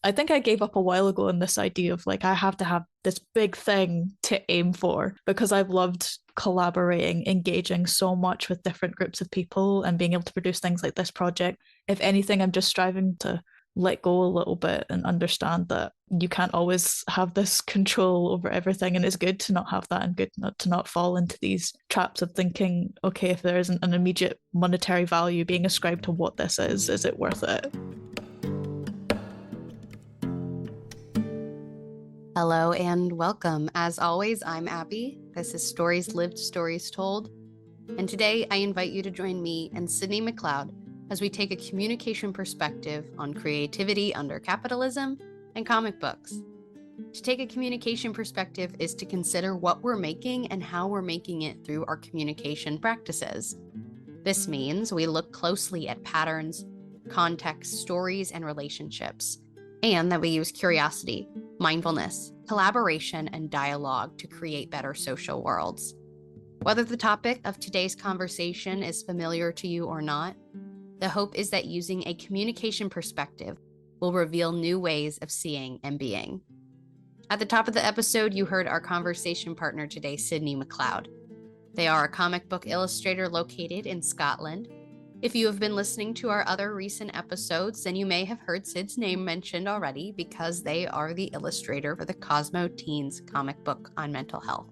I think I gave up a while ago on this idea of like, I have to have this big thing to aim for because I've loved collaborating, engaging so much with different groups of people and being able to produce things like this project. If anything, I'm just striving to let go a little bit and understand that you can't always have this control over everything. And it's good to not have that and good not to not fall into these traps of thinking, okay, if there isn't an immediate monetary value being ascribed to what this is it worth it? Hello and welcome. As always, I'm Abbie. This is Stories Lived, Stories Told. And today I invite you to join me and Sidney McLeod as we take a communication perspective on creativity under capitalism and comic books. To take a communication perspective is to consider what we're making and how we're making it through our communication practices. This means we look closely at patterns, context, stories, and relationships, and that we use curiosity, mindfulness, collaboration, and dialogue to create better social worlds. Whether the topic of today's conversation is familiar to you or not, the hope is that using a communication perspective will reveal new ways of seeing and being. At the top of the episode, you heard our conversation partner today, Sidney McLeod. They are a comic book illustrator located in Scotland. If you have been listening to our other recent episodes, then you may have heard Sid's name mentioned already because they are the illustrator for the CosmoTeenz Comic Book on mental health.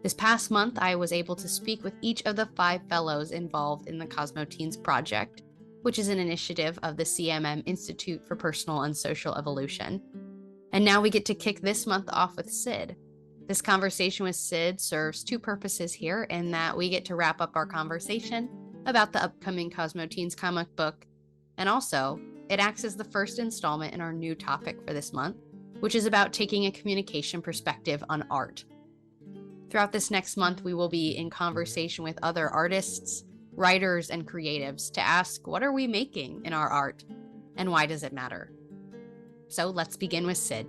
This past month, I was able to speak with each of the 5 fellows involved in the CosmoTeenz project, which is an initiative of the CMM Institute for Personal and Social Evolution. And now we get to kick this month off with Sid. This conversation with Sid serves 2 purposes here in that we get to wrap up our conversation about the upcoming CosmoTeenz comic book, and also it acts as the first installment in our new topic for this month, which is about taking a communication perspective on art. Throughout this next month, we will be in conversation with other artists, writers, and creatives to ask, what are we making in our art, and why does it matter? So let's begin with Sid.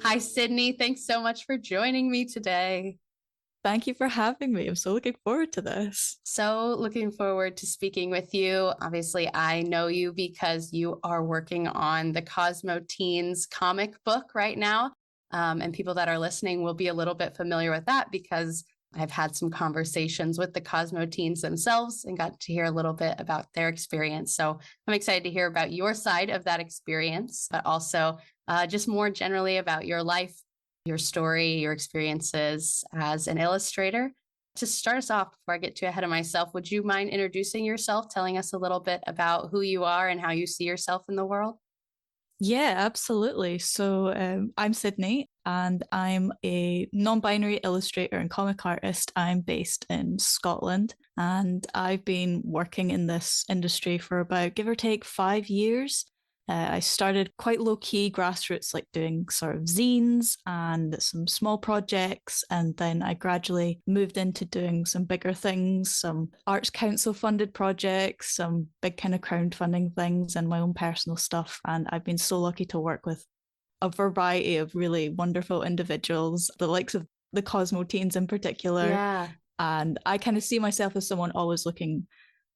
Hi, Sidney. Thanks so much for joining me today. Thank you for having me. I'm so looking forward to this. So looking forward to speaking with you. Obviously, I know you because you are working on the CosmoTeenz comic book right now. And people that are listening will be a little bit familiar with that because I've had some conversations with the CosmoTeenz themselves and got to hear a little bit about their experience. So I'm excited to hear about your side of that experience, but also just more generally about your life, your story, your experiences as an illustrator. To start us off, before I get too ahead of myself, would you mind introducing yourself, telling us a little bit about who you are and how you see yourself in the world? Yeah, absolutely. So I'm Sidney and I'm a non-binary illustrator and comic artist. I'm based in Scotland and I've been working in this industry for about, give or take, 5 years. I started quite low-key grassroots, like doing sort of zines and some small projects, and then I gradually moved into doing some bigger things, some Arts Council-funded projects, some big kind of crowdfunding things, and my own personal stuff. And I've been so lucky to work with a variety of really wonderful individuals, the likes of the CosmoTeenz in particular. Yeah. And I kind of see myself as someone always looking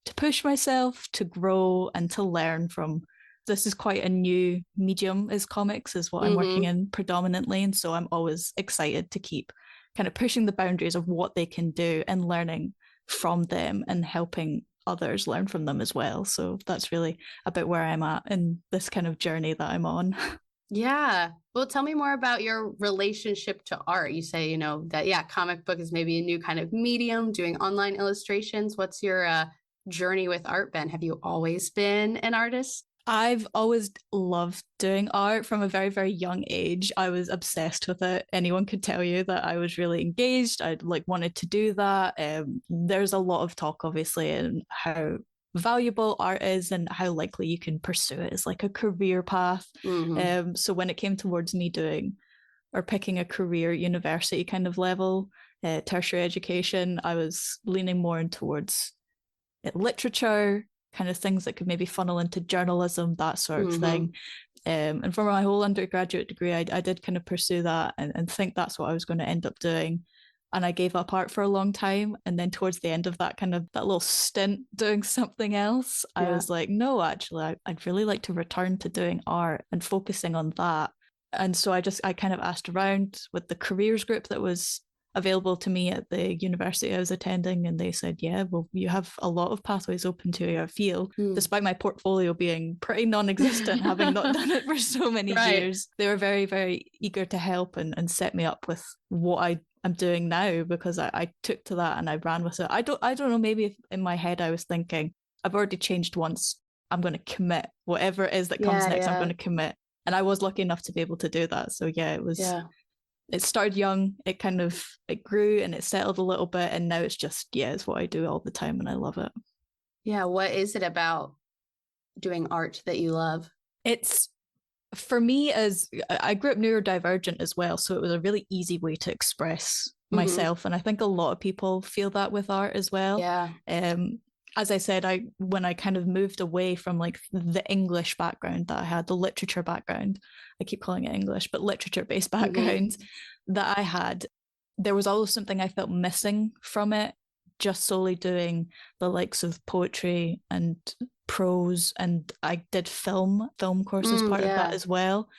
to push myself, to grow, and to learn from. This is quite a new medium as comics is what I'm working in predominantly. And so I'm always excited to keep kind of pushing the boundaries of what they can do and learning from them and helping others learn from them as well. So that's really about where I'm at in this kind of journey that I'm on. Yeah. Well, tell me more about your relationship to art. You say, that, comic book is maybe a new kind of medium, doing online illustrations. What's your journey with art been? Have you always been an artist? I've always loved doing art from a very, very young age. I was obsessed with it. Anyone could tell you that I was really engaged. I wanted to do that. There's a lot of talk, obviously, in how valuable art is and how likely you can pursue it as like a career path. So when it came towards me doing or picking a career university kind of level, tertiary education, I was leaning more in towards literature, kind of things that could maybe funnel into journalism, that sort of thing. And for my whole undergraduate degree, I did kind of pursue that and think that's what I was going to end up doing. and I gave up art for a long time. And then towards the end of that kind of that little stint doing something else, I was like, no, actually, I'd really like to return to doing art and focusing on that. And so I kind of asked around with the careers group that was available to me at the university I was attending, and they said, yeah, well, you have a lot of pathways open to your field, despite my portfolio being pretty non-existent, having not done it for so many years. They were very, very eager to help and set me up with what I'm doing now, because I took to that and I ran with it. I don't know, maybe if in my head I was thinking, I've already changed once, I'm going to commit. Whatever it is that comes next, I'm going to commit. And I was lucky enough to be able to do that. So yeah, it was it started young, it grew and it settled a little bit, and now it's just, it's what I do all the time and I love it. Yeah. What is it about doing art that you love? It's, for me, as I grew up neurodivergent as well, so it was a really easy way to express myself. And I think a lot of people feel that with art as well. Yeah. As I said, when I kind of moved away from like the English background that I had, the literature background, I keep calling it English, but literature-based background that I had, there was always something I felt missing from it, just solely doing the likes of poetry and prose, and I did film courses part of that as well.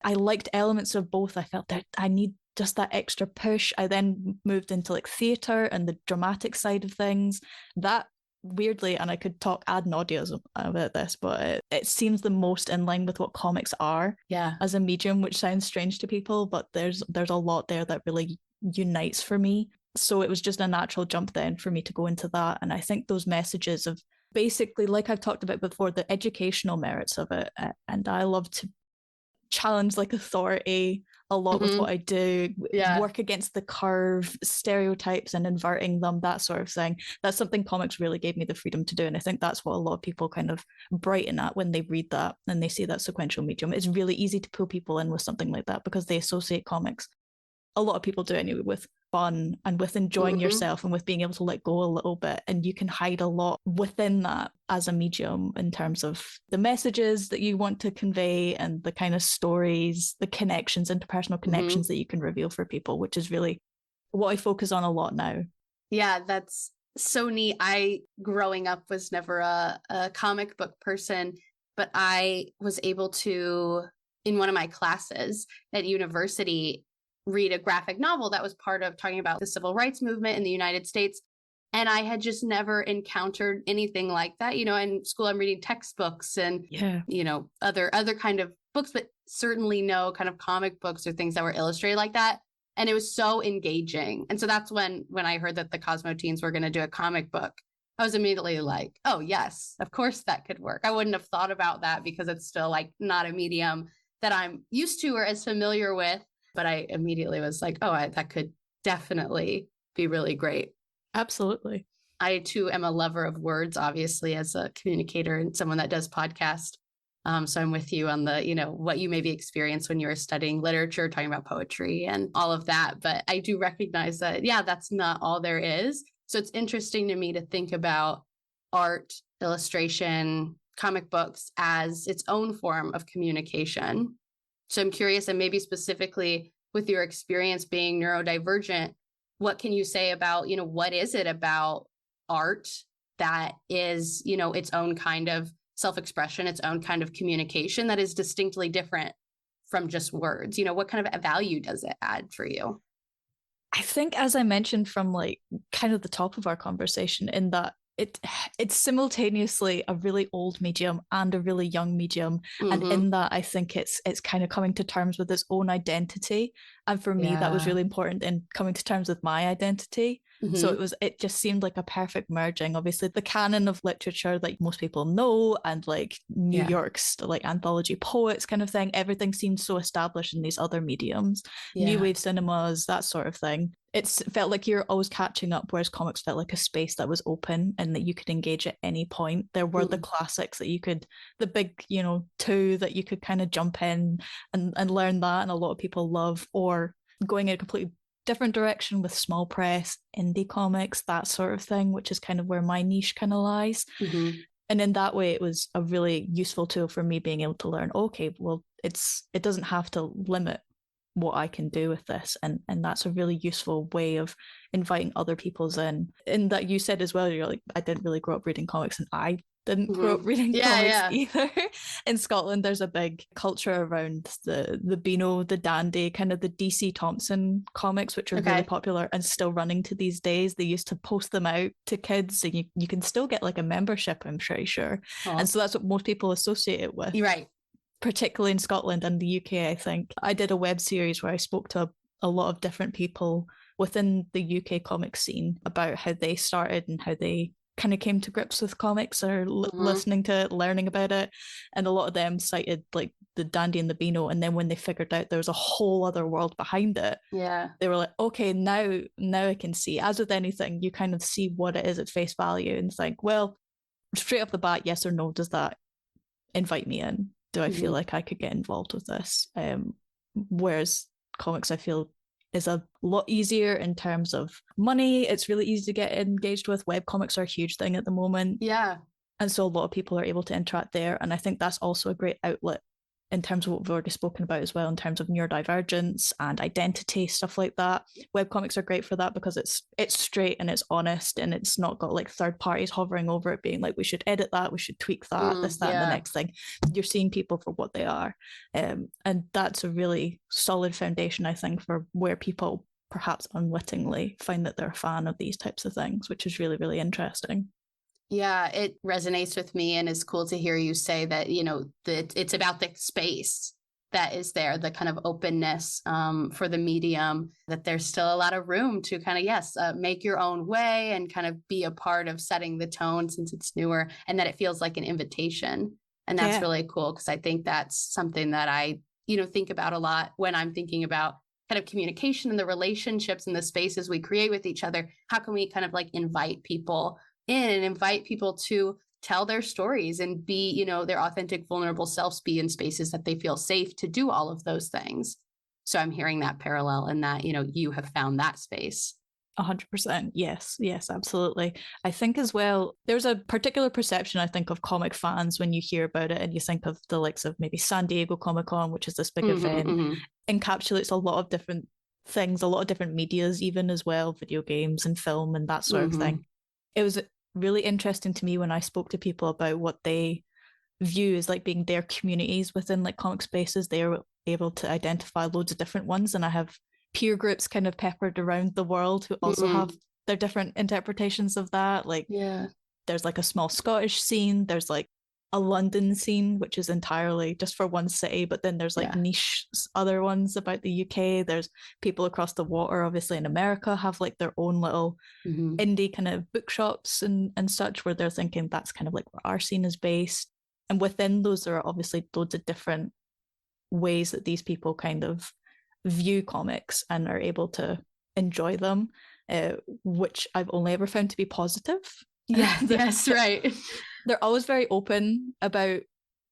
I liked elements of both. I felt that I need just that extra push. I then moved into like theatre and the dramatic side of things. That, weirdly, and I could talk ad nauseam about this, but it seems the most in line with what comics are as a medium, which sounds strange to people, but there's a lot there that really unites for me. So it was just a natural jump then for me to go into that. And I think those messages of basically, like I've talked about before, the educational merits of it, and I love to challenge like authority a lot with what I do, work against the curve, stereotypes and inverting them, that sort of thing. That's something comics really gave me the freedom to do. And I think that's what a lot of people kind of brighten at when they read that and they see that sequential medium. It's really easy to pull people in with something like that because they associate comics, a lot of people do anyway, with fun and with enjoying yourself and with being able to let go a little bit. And you can hide a lot within that as a medium in terms of the messages that you want to convey and the kind of stories, the connections, interpersonal connections that you can reveal for people, which is really what I focus on a lot now. Yeah, that's so neat. I, growing up, was never a comic book person, but I was able to, in one of my classes at university, read a graphic novel that was part of talking about the civil rights movement in the United States. And I had just never encountered anything like that. You know, in school, I'm reading textbooks and, you know, other kind of books, but certainly no kind of comic books or things that were illustrated like that. And it was so engaging. And so that's when I heard that the CosmoTeenz were going to do a comic book, I was immediately like, oh, yes, of course that could work. I wouldn't have thought about that because it's still like not a medium that I'm used to or as familiar with. But I immediately was like, oh, that could definitely be really great. Absolutely. I, too, am a lover of words, obviously, as a communicator and someone that does podcast. So I'm with you on the, you know, what you maybe experienced when you were studying literature, talking about poetry and all of that. But I do recognize that, that's not all there is. So it's interesting to me to think about art, illustration, comic books as its own form of communication. So I'm curious, and maybe specifically with your experience being neurodivergent, what can you say about, you know, what is it about art that is, you know, its own kind of self-expression, its own kind of communication that is distinctly different from just words? You know, what kind of value does it add for you? I think, as I mentioned from like kind of the top of our conversation, in that it's simultaneously a really old medium and a really young medium. And in that, I think it's kind of coming to terms with its own identity. And for me, that was really important in coming to terms with my identity. So it just seemed like a perfect merging. Obviously, the canon of literature, like most people know, and like New York's like anthology poets kind of thing, everything seemed so established in these other mediums, new wave cinemas, that sort of thing. It felt like you're always catching up, whereas comics felt like a space that was open and that you could engage at any point. There were the classics that you could, the big, you know, two that you could kind of jump in and learn that, and a lot of people love, or going in a completely different direction with small press, indie comics, that sort of thing, which is kind of where my niche kind of lies. And in that way, it was a really useful tool for me being able to learn, okay, well, it doesn't have to limit what I can do with this. And that's a really useful way of inviting other people's in. And that you said as well, you're like, I didn't really grow up reading comics, and I didn't grow up reading comics either. In Scotland, there's a big culture around the Beano, the Dandy, kind of the DC Thompson comics, which are really popular and still running to these days. They used to post them out to kids, and you can still get like a membership, I'm pretty sure. And so that's what most people associate it with. You're right. Particularly in Scotland and the UK, I think. I did a web series where I spoke to a lot of different people within the UK comic scene about how they started and how they kind of came to grips with comics or listening to it, learning about it. And a lot of them cited like the Dandy and the Beano. And then when they figured out there was a whole other world behind it, they were like, okay, now I can see. As with anything, you kind of see what it is at face value and think, well, straight off the bat, yes or no, does that invite me in? Do I feel like I could get involved with this? Whereas comics, I feel, is a lot easier in terms of money. It's really easy to get engaged with. Web comics are a huge thing at the moment. Yeah. And so a lot of people are able to interact there. And I think that's also a great outlet in terms of what we've already spoken about as well, in terms of neurodivergence and identity, stuff like that. Webcomics are great for that because it's straight and it's honest, and it's not got like third parties hovering over it being like, we should edit that, we should tweak that, this, that, and the next thing. You're seeing people for what they are. And that's a really solid foundation, I think, for where people perhaps unwittingly find that they're a fan of these types of things, which is really, really interesting. Yeah, it resonates with me, and it's cool to hear you say that, that it's about the space that is there, the kind of openness for the medium, that there's still a lot of room to kind of, make your own way and kind of be a part of setting the tone since it's newer, and that it feels like an invitation. And that's really cool, because I think that's something that I, think about a lot when I'm thinking about kind of communication and the relationships and the spaces we create with each other. How can we kind of like invite people in and invite people to tell their stories and be, their authentic, vulnerable selves, be in spaces that they feel safe to do all of those things. So I'm hearing that parallel in that, you have found that space. 100%. Yes, absolutely. I think as well, there's a particular perception, I think, of comic fans when you hear about it and you think of the likes of maybe San Diego Comic-Con, which is this big event, encapsulates a lot of different things, a lot of different medias even as well, video games and film and that sort of thing. It was really interesting to me when I spoke to people about what they view as like being their communities within like comic spaces. They are able to identify loads of different ones, and I have peer groups kind of peppered around the world who also have their different interpretations of that. Like there's like a small Scottish scene, there's like a London scene, which is entirely just for one city, but then there's like niche other ones about the UK. There's people across the water, obviously in America, have like their own little indie kind of bookshops and such, where they're thinking that's kind of like where our scene is based. And within those, there are obviously loads of different ways that these people kind of view comics and are able to enjoy them, which I've only ever found to be positive. Yes, right. They're always very open about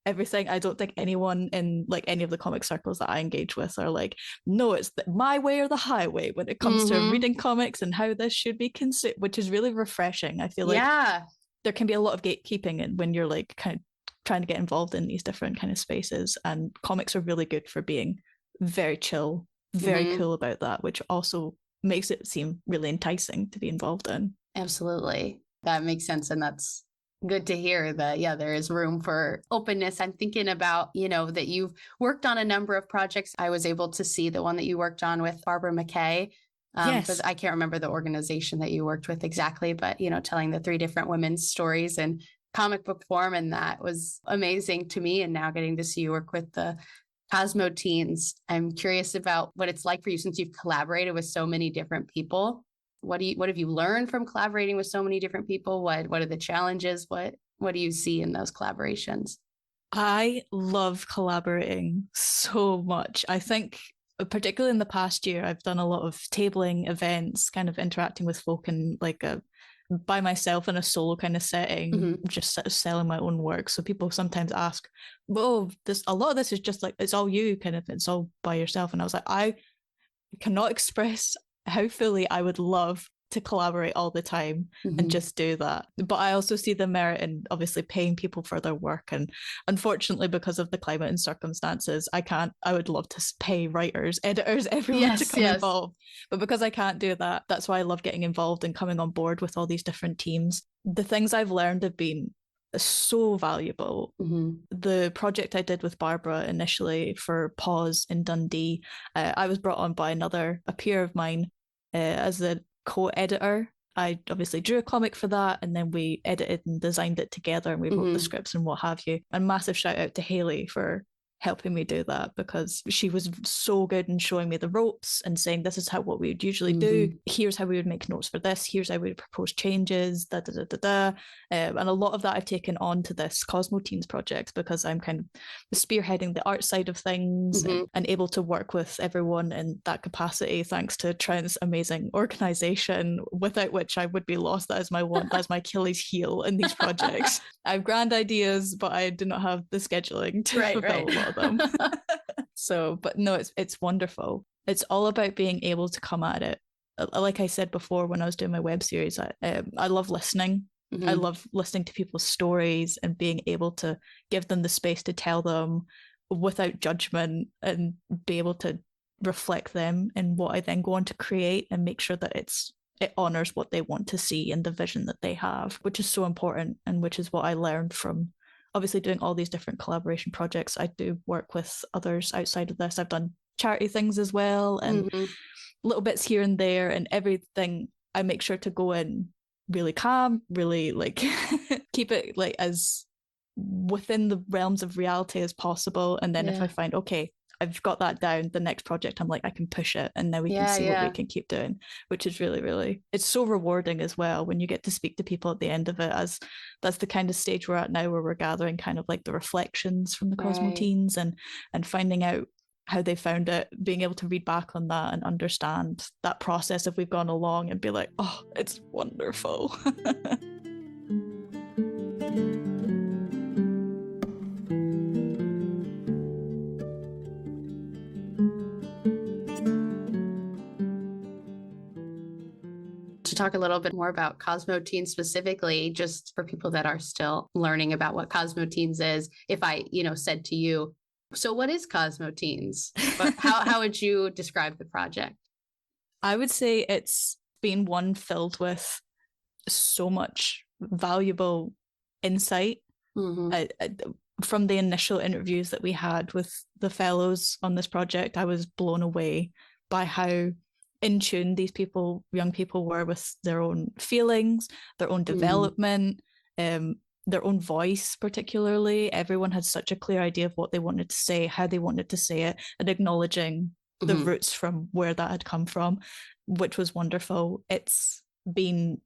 everything. I don't think anyone in like any of the comic circles that I engage with are like, no, it's my way or the highway when it comes to reading comics and how this should be considered, which is really refreshing. I feel like there can be a lot of gatekeeping when you're like kind of trying to get involved in these different kind of spaces, and comics are really good for being very chill, very cool about that, which also makes it seem really enticing to be involved in. Absolutely. That makes sense. And that's good to hear that, there is room for openness. I'm thinking about, that you've worked on a number of projects. I was able to see the one that you worked on with Barbara McKay. Because I can't remember the organization that you worked with exactly, but, telling the 3 different women's stories in comic book form. And that was amazing to me. And now getting to see you work with the CosmoTeenz. I'm curious about what it's like for you since you've collaborated with so many different people. What have you learned from collaborating with so many different people? What are the challenges? What do you see in those collaborations? I love collaborating so much. I think particularly in the past year, I've done a lot of tabling events, kind of interacting with folk in like by myself in a solo kind of setting, just sort of selling my own work. So people sometimes ask, well, a lot of this is just like, it's all you kind of, it's all by yourself. And I was like, I cannot express how fully I would love to collaborate all the time and just do that. But I also see the merit in obviously paying people for their work. And unfortunately, because of the climate and circumstances, I would love to pay writers, editors, everyone to come involved. But because I can't do that, that's why I love getting involved and coming on board with all these different teams. The things I've learned have been so valuable. The project I did with Barbara initially for Pause in Dundee, I was brought on by a peer of mine as a co-editor. I obviously drew a comic for that, and then we edited and designed it together, and we wrote the scripts and what have you. And massive shout out to Haley for helping me do that, because she was so good in showing me the ropes and saying, this is what we would usually do. Here's how we would make notes for this. Here's how we would propose changes, and a lot of that I've taken on to this CosmoTeenz project, because I'm kind of spearheading the art side of things and able to work with everyone in that capacity, thanks to Trent's amazing organization, without which I would be lost. That's my Achilles heel in these projects. I have grand ideas, but I do not have the scheduling to fulfill a lot of them. So, but no, it's wonderful. It's all about being able to come at it. Like I said before, when I was doing my web series, I love listening. I love listening to people's stories and being able to give them the space to tell them without judgment, and be able to reflect them in what I then go on to create, and make sure that it honors what they want to see and the vision that they have, which is so important, and which is what I learned from obviously doing all these different collaboration projects. I do work with others outside of this. I've done charity things as well, and little bits here and there, and everything. I make sure to go in really calm, really like keep it like as within the realms of reality as possible. And then if I find, okay, I've got that down, the next project, I'm like, I can push it, and now we can see what we can keep doing, which is really, really, it's so rewarding as well when you get to speak to people at the end of it, as that's the kind of stage we're at now, where we're gathering kind of like the reflections from the CosmoTeenz and finding out how they found it, being able to read back on that and understand that process if we've gone along, and be like, oh, it's wonderful. Talk a little bit more about CosmoTeenz specifically, just for people that are still learning about what CosmoTeenz is. If I, said to you, so what is CosmoTeenz? How would you describe the project? I would say it's been one filled with so much valuable insight. From the initial interviews that we had with the fellows on this project, I was blown away by how in tune these young people were with their own feelings, their own development, their own voice particularly. Everyone had such a clear idea of what they wanted to say, how they wanted to say it, and acknowledging the roots from where that had come from, which was wonderful. It's been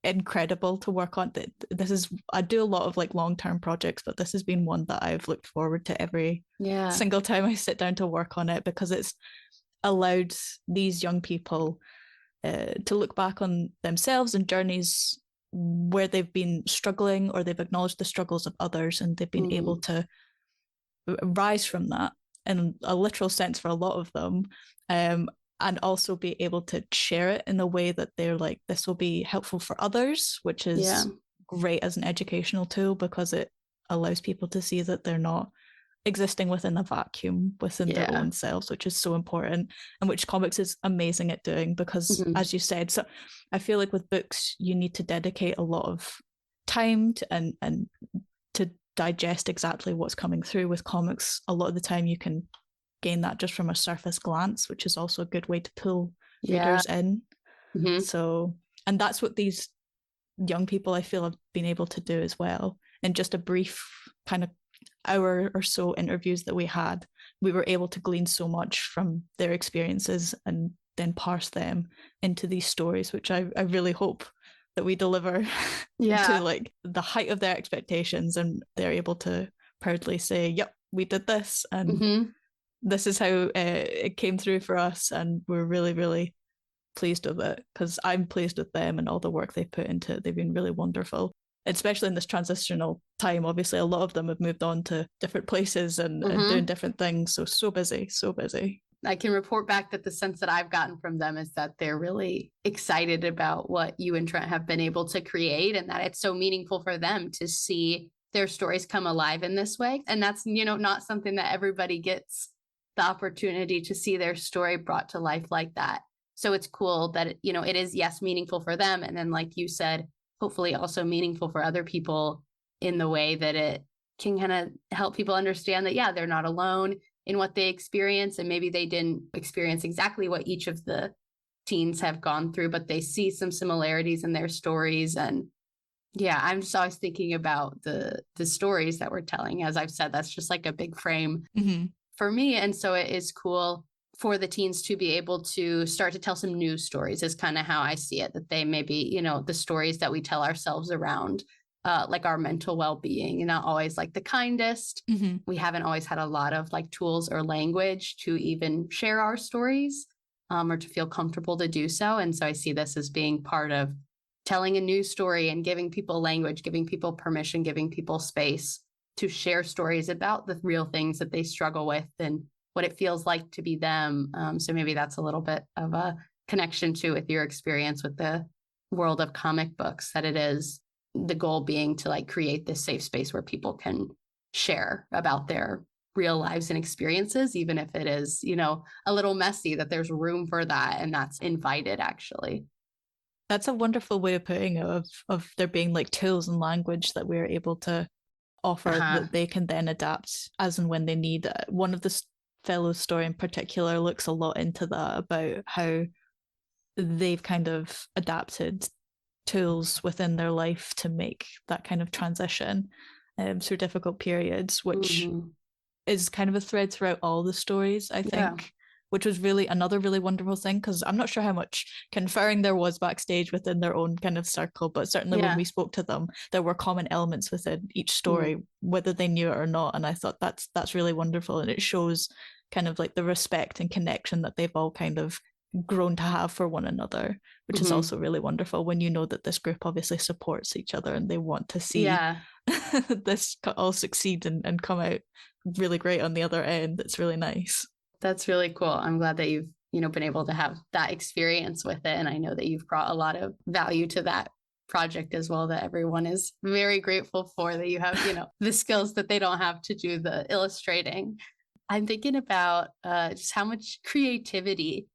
incredible to work on. I do a lot of like long-term projects, but this has been one that I've looked forward to every single time I sit down to work on it, because it's allowed these young people to look back on themselves and journeys where they've been struggling, or they've acknowledged the struggles of others, and they've been able to rise from that in a literal sense for a lot of them, and also be able to share it in a way that they're like, this will be helpful for others, which is great as an educational tool, because it allows people to see that they're not existing within a vacuum within their own selves, which is so important, and which comics is amazing at doing, because as you said, so I feel like with books you need to dedicate a lot of time to, and to digest exactly what's coming through. With comics, a lot of the time you can gain that just from a surface glance, which is also a good way to pull readers in. So, and that's what these young people, I feel, have been able to do as well. In just a brief kind of hour or so interviews that we had, we were able to glean so much from their experiences and then parse them into these stories, which I really hope that we deliver to like the height of their expectations, and they're able to proudly say, yep, we did this, and this is how it came through for us, and we're really, really pleased with it, because I'm pleased with them and all the work they've put into it. They've been really wonderful, especially in this transitional time. Obviously a lot of them have moved on to different places and doing different things, so busy. I can report back that the sense that I've gotten from them is that they're really excited about what you and Trent have been able to create, and that it's so meaningful for them to see their stories come alive in this way. And that's, not something that everybody gets the opportunity to see their story brought to life like that. So it's cool that, it is, yes, meaningful for them. And then, like you said, hopefully also meaningful for other people in the way that it can kind of help people understand that, yeah, they're not alone in what they experience. And maybe they didn't experience exactly what each of the teens have gone through, but they see some similarities in their stories. And yeah, I'm just always thinking about the stories that we're telling. As I've said, that's just like a big frame for me. And so it is cool for the teens to be able to start to tell some new stories is kind of how I see it, that they maybe, the stories that we tell ourselves around like our mental well-being, and not always like the kindest. We haven't always had a lot of like tools or language to even share our stories or to feel comfortable to do so. And so I see this as being part of telling a new story and giving people language, giving people permission, giving people space to share stories about the real things that they struggle with and what it feels like to be them. So maybe that's a little bit of a connection to with your experience with the world of comic books, that it is the goal being to like create this safe space where people can share about their real lives and experiences, even if it is, a little messy, that there's room for that and that's invited actually. That's a wonderful way of putting it, of there being like tools and language that we're able to offer that they can then adapt as and when they need it. One of the fellows' story in particular looks a lot into that, about how they've kind of adapted tools within their life to make that kind of transition through difficult periods, which is kind of a thread throughout all the stories, I think, which was really another really wonderful thing, because I'm not sure how much conferring there was backstage within their own kind of circle, but certainly when we spoke to them, there were common elements within each story, whether they knew it or not. And I thought that's really wonderful, and it shows kind of like the respect and connection that they've all kind of grown to have for one another, which is also really wonderful when you know that this group obviously supports each other and they want to see this all succeed and come out really great on the other end. It's really nice. That's really cool. I'm glad that you've been able to have that experience with it, and I know that you've brought a lot of value to that project as well, that everyone is very grateful for, that you have the skills that they don't have to do the illustrating. I'm thinking about just how much creativity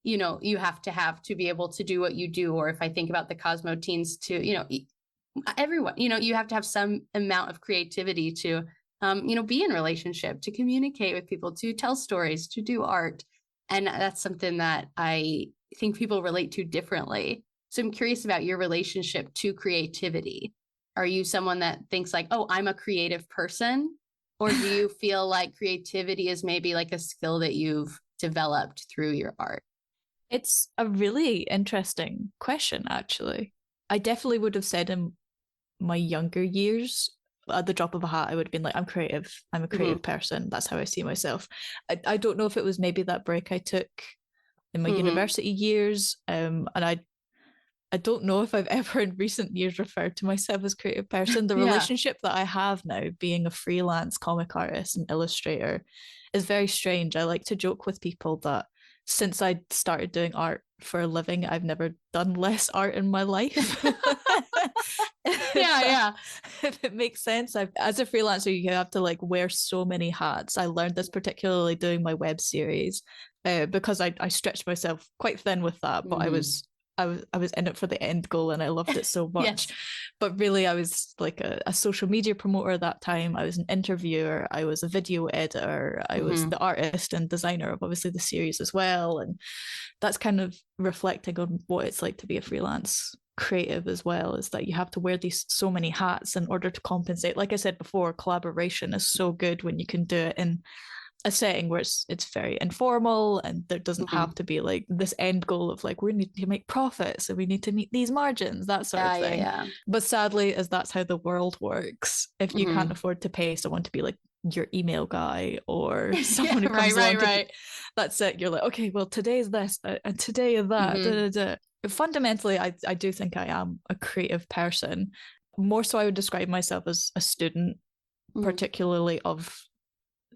you have to be able to do what you do. Or if I think about the CosmoTeenz too, everyone, you have to have some amount of creativity to, be in relationship, to communicate with people, to tell stories, to do art. And that's something that I think people relate to differently. So I'm curious about your relationship to creativity. Are you someone that thinks like, oh, I'm a creative person? Or do you feel like creativity is maybe like a skill that you've developed through your art? It's a really interesting question, actually. I definitely would have said in my younger years, at the drop of a hat, I would have been like, I'm creative. I'm a creative person. That's how I see myself. I don't know if it was maybe that break I took in my university years. And I don't know if I've ever in recent years referred to myself as a creative person. The relationship that I have now, being a freelance comic artist and illustrator, is very strange. I like to joke with people that since I started doing art for a living, I've never done less art in my life. If it makes sense. As a freelancer, you have to like wear so many hats. I learned this particularly doing my web series because I stretched myself quite thin with that, but I was in it for the end goal and I loved it so much. But really, I was like a social media promoter at that time. I was an interviewer. I was a video editor. I was the artist and designer of obviously the series as well. And that's kind of reflecting on what it's like to be a freelance creative as well, is that you have to wear these so many hats in order to compensate. Like I said before, collaboration is so good when you can do it in a setting where it's very informal and there doesn't have to be like this end goal of like we need to make profits and we need to meet these margins, that sort of thing. But sadly, as that's how the world works, if you can't afford to pay someone to be like your email guy or someone who comes along that's it, you're like, okay, well, today is this and today is that. Fundamentally, I do think I am a creative person. More so, I would describe myself as a student, particularly of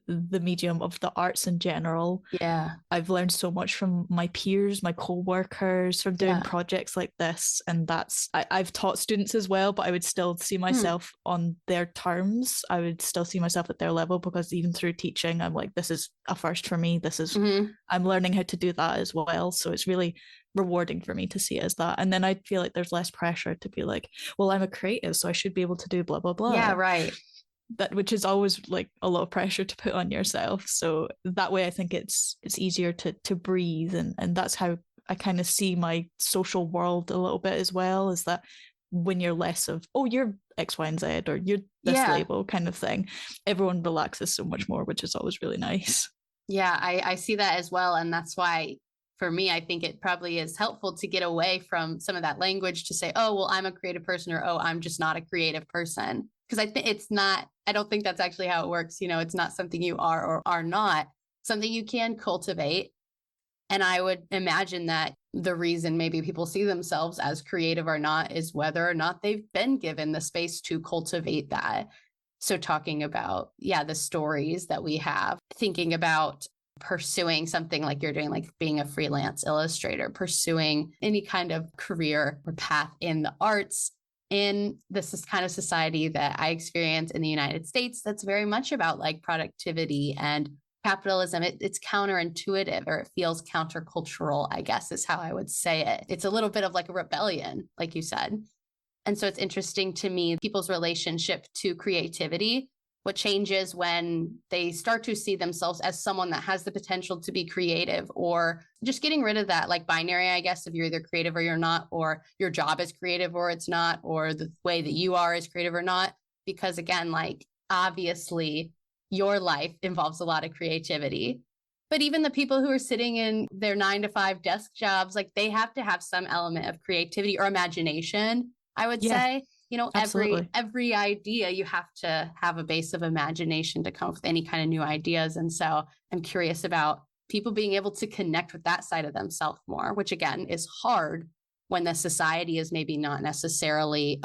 the medium of the arts in general. Yeah. I've learned so much from my peers, my co-workers, from doing projects like this. And I've taught students as well, but I would still see myself on their terms. I would still see myself at their level, because even through teaching, I'm like, this is a first for me. This is, I'm learning how to do that as well. So it's really rewarding for me to see it as that. And then I feel like there's less pressure to be like, well, I'm a creative, so I should be able to do blah, blah, blah. Yeah, right. That, which is always like a lot of pressure to put on yourself. So that way I think it's easier to breathe, and that's how I kind of see my social world a little bit as well, is that when you're less of, oh, you're X, Y, and Z, or you're this label kind of thing, everyone relaxes so much more, which is always really nice. Yeah, I see that as well. And that's why for me, I think it probably is helpful to get away from some of that language to say, oh, well, I'm a creative person, or, oh, I'm just not a creative person. Because I think I don't think that's actually how it works. You know, it's not something you are or are not, something you can cultivate. And I would imagine that the reason maybe people see themselves as creative or not is whether or not they've been given the space to cultivate that. So talking about, the stories that we have, thinking about pursuing something like you're doing, like being a freelance illustrator, pursuing any kind of career or path in the arts, in this kind of society that I experience in the United States, that's very much about like productivity and capitalism. It's counterintuitive, or it feels countercultural, I guess is how I would say it. It's a little bit of like a rebellion, like you said. And so it's interesting to me, people's relationship to creativity, what changes when they start to see themselves as someone that has the potential to be creative, or just getting rid of that like binary, I guess, if you're either creative or you're not, or your job is creative or it's not, or the way that you are is creative or not. Because again, like obviously your life involves a lot of creativity, but even the people who are sitting in their 9-to-5 desk jobs, like they have to have some element of creativity or imagination, I would say. You know, every idea, you have to have a base of imagination to come up with any kind of new ideas. And so I'm curious about people being able to connect with that side of themselves more, which again is hard when the society is maybe not necessarily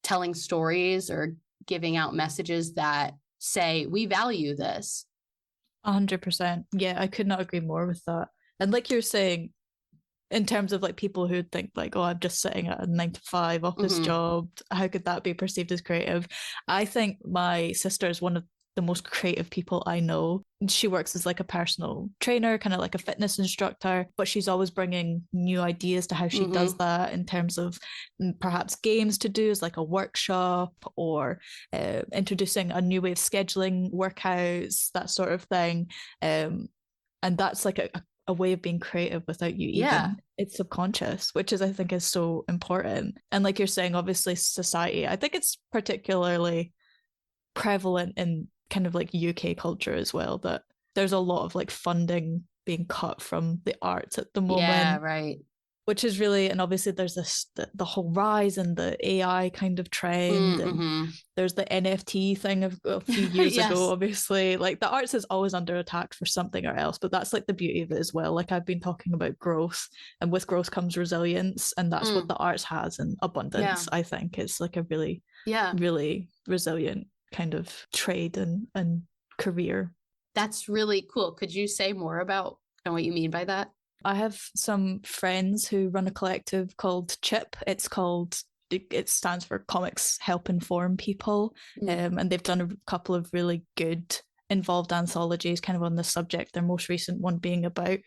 telling stories or giving out messages that say, we value this. 100%. Yeah, I could not agree more with that. And like you're saying, in terms of like people who think like, oh, I'm just sitting at a 9-to-5 office job, how could that be perceived as creative? I think my sister is one of the most creative people I know. She works as like a personal trainer, kind of like a fitness instructor, but she's always bringing new ideas to how she does that, in terms of perhaps games to do as like a workshop, or introducing a new way of scheduling workouts, that sort of thing. And that's like a way of being creative without you even, it's subconscious, which is, I think, is so important. And like you're saying, obviously society, I think it's particularly prevalent in kind of like UK culture as well, that there's a lot of like funding being cut from the arts at the moment. Yeah, right. Which is really, and obviously there's the whole rise in the AI kind of trend, and there's the NFT thing of a few years ago. Obviously, like the arts is always under attack for something or else, but that's like the beauty of it as well. Like I've been talking about growth, and with growth comes resilience, and that's what the arts has in abundance. I think it's like a really, really resilient kind of trade and career. That's really cool. Could you say more about what you mean by that? I have some friends who run a collective called CHIP. It stands for Comics Help Inform People. And they've done a couple of really good involved anthologies kind of on the subject. Their most recent one being about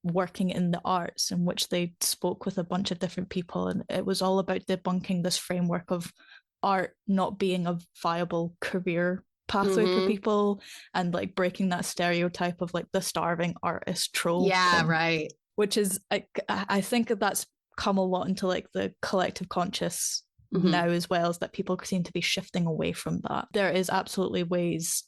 working in the arts, in which they spoke with a bunch of different people. And it was all about debunking this framework of art not being a viable career pathway for people, and like breaking that stereotype of like the starving artist trope. Right. Which is, I think that's come a lot into like the collective conscious now as well, is that people seem to be shifting away from that. There is absolutely ways,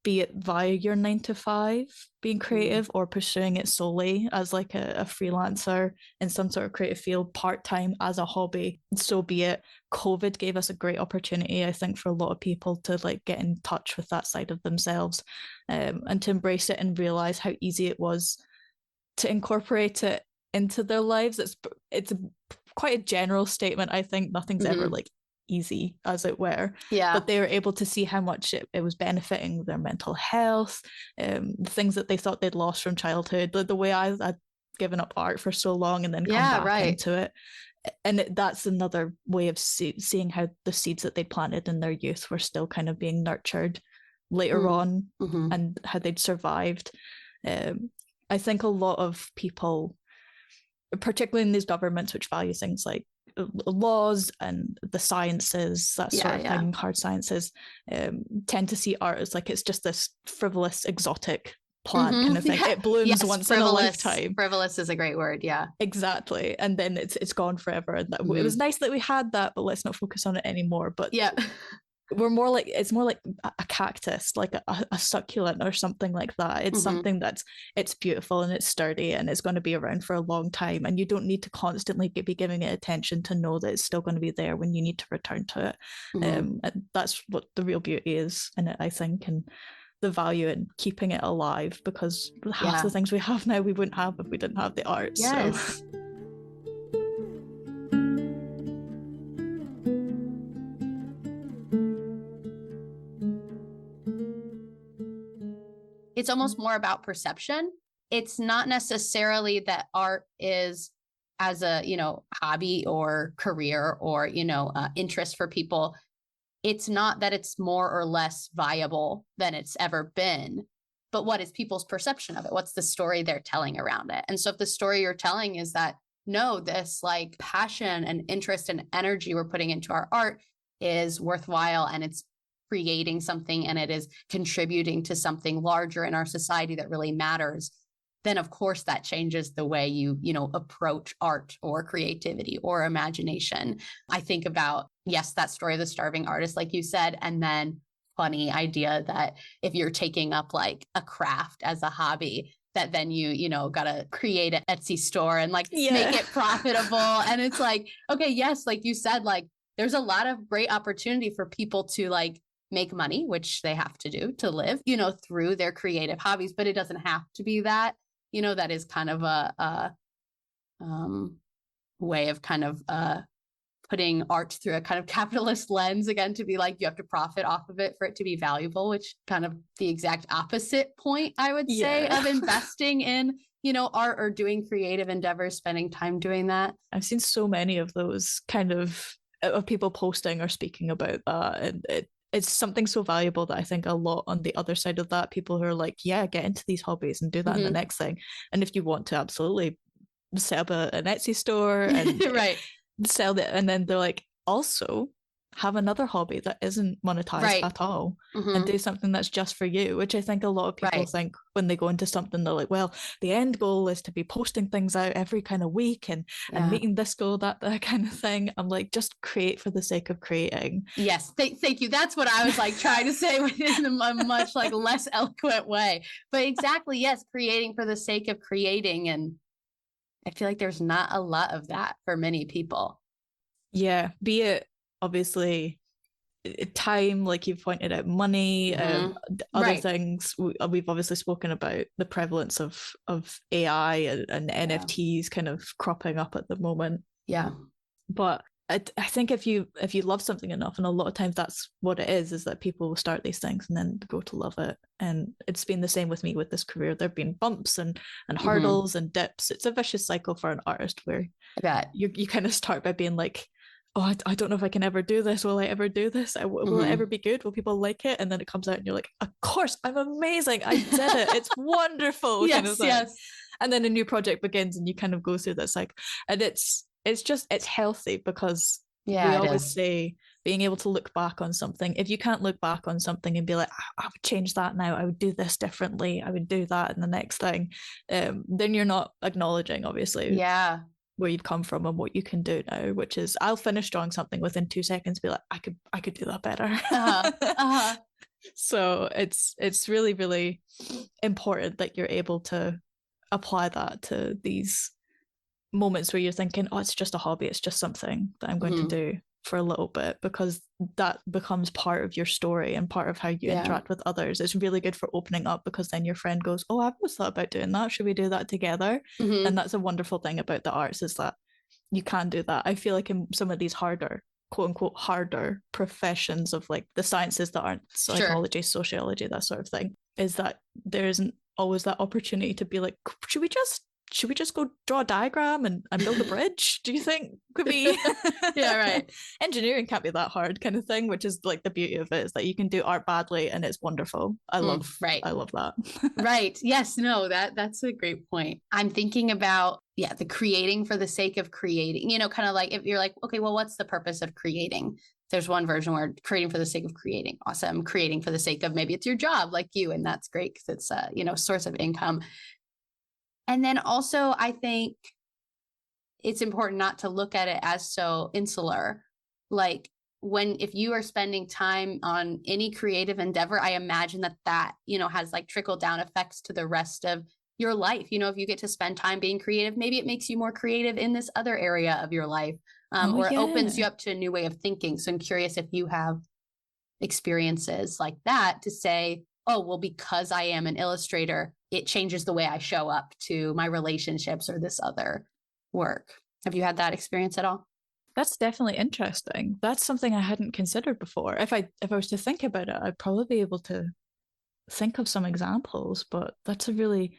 be it via your 9-to-5 being creative, or pursuing it solely as like a freelancer in some sort of creative field part-time as a hobby, so be it. COVID gave us a great opportunity, I think, for a lot of people to like get in touch with that side of themselves, and to embrace it and realize how easy it was to incorporate it into their lives. It's quite a general statement. I think nothing's ever like easy, as it were. Yeah. But they were able to see how much it was benefiting their mental health, the things that they thought they'd lost from childhood, the way I'd given up art for so long and then come back into it. And that's another way of seeing how the seeds that they planted in their youth were still kind of being nurtured later on, and how they'd survived. I think a lot of people, particularly in these governments which value things like laws and the sciences, that sort of thing, hard sciences, tend to see art as like it's just this frivolous, exotic plant kind of thing. It blooms once in a lifetime. Frivolous is a great word. Yeah, exactly. And then it's gone forever. And it was nice that we had that, but let's not focus on it anymore. But we're more like, it's more like a cactus, like a succulent or something like that. It's something it's beautiful and it's sturdy and it's going to be around for a long time, and you don't need to constantly be giving it attention to know that it's still going to be there when you need to return to it. And that's what the real beauty is in it, I think, and the value in keeping it alive, because half the things we have now we wouldn't have if we didn't have the art. So it's almost more about perception. It's not necessarily that art is as a, hobby or career or, interest for people. It's not that it's more or less viable than it's ever been, but what is people's perception of it? What's the story they're telling around it? And so if the story you're telling is that, no, this like passion and interest and energy we're putting into our art is worthwhile and it's creating something and it is contributing to something larger in our society that really matters, then of course that changes the way you approach art or creativity or imagination. I think about, yes, that story of the starving artist, like you said, and then funny idea that if you're taking up like a craft as a hobby, that then you gotta create an Etsy store and make it profitable. And it's like, okay, yes, like you said, like there's a lot of great opportunity for people to like make money, which they have to do to live, through their creative hobbies, but it doesn't have to be that. That is kind of a way of kind of putting art through a kind of capitalist lens, again, to be like, you have to profit off of it for it to be valuable, which kind of the exact opposite point, I would say, of investing in, art or doing creative endeavors, spending time doing that. I've seen so many of those kind of people posting or speaking about that. And it's something so valuable that I think a lot on the other side of that, people who are like, get into these hobbies and do that in the next thing. And if you want to absolutely set up an Etsy store and sell it, and then they're like, also have another hobby that isn't monetized at all, and do something that's just for you, which I think a lot of people think when they go into something, they're like, well, the end goal is to be posting things out every kind of week and meeting this goal, that kind of thing. I'm like, just create for the sake of creating. Yes, thank you. That's what I was like trying to say in a much like less eloquent way. But exactly, yes, creating for the sake of creating. And I feel like there's not a lot of that for many people. Yeah, be it obviously time, like you've pointed out, money, other things. We've obviously spoken about the prevalence of AI and NFTs kind of cropping up at the moment. But I think if you love something enough, and a lot of times that's what it is that people will start these things and then grow to love it. And it's been the same with me with this career. There have been bumps and hurdles and dips. It's a vicious cycle for an artist where you kind of start by being like, oh, I don't know if I can ever do this. Will I ever do this? Will it ever be good? Will people like it? And then it comes out and you're like, of course, I'm amazing. I did it. It's wonderful. Yes. And then a new project begins and you kind of go through this cycle. And it's healthy, because we always say being able to look back on something. If you can't look back on something and be like, I would change that now, I would do this differently, I would do that in the next thing, then you're not acknowledging, obviously, where you've come from and what you can do now, which is, I'll finish drawing something within 2 seconds, be like, I could do that better. So it's really, really important that you're able to apply that to these moments where you're thinking, oh, it's just a hobby, it's just something that I'm going to do for a little bit, because that becomes part of your story and part of how you interact with others. It's really good for opening up, because then your friend goes, oh, I've always thought about doing that, should we do that together? And that's a wonderful thing about the arts, is that you can do that. I feel like in some of these harder quote unquote harder professions of like the sciences that aren't Sure. psychology, sociology, that sort of thing, is that there isn't always that opportunity to be like, should we just go draw a diagram and build a bridge? Do you think could be? Yeah, right. Engineering can't be that hard, kind of thing, which is like the beauty of it, is that you can do art badly and it's wonderful. I love that. Right. Yes. No, that's a great point. I'm thinking about, the creating for the sake of creating, kind of like if you're like, okay, well, what's the purpose of creating? There's one version where creating for the sake of creating. Awesome. Creating for the sake of, maybe it's your job like you, and that's great because it's a, source of income. And then also I think it's important not to look at it as so insular. Like if you are spending time on any creative endeavor, I imagine that, has like trickle down effects to the rest of your life. If you get to spend time being creative, maybe it makes you more creative in this other area of your life, or it opens you up to a new way of thinking. So I'm curious if you have experiences like that to say, oh, well, because I am an illustrator, it changes the way I show up to my relationships or this other work. Have you had that experience at all? That's definitely interesting. That's something I hadn't considered before. If I was to think about it, I'd probably be able to think of some examples, but that's a really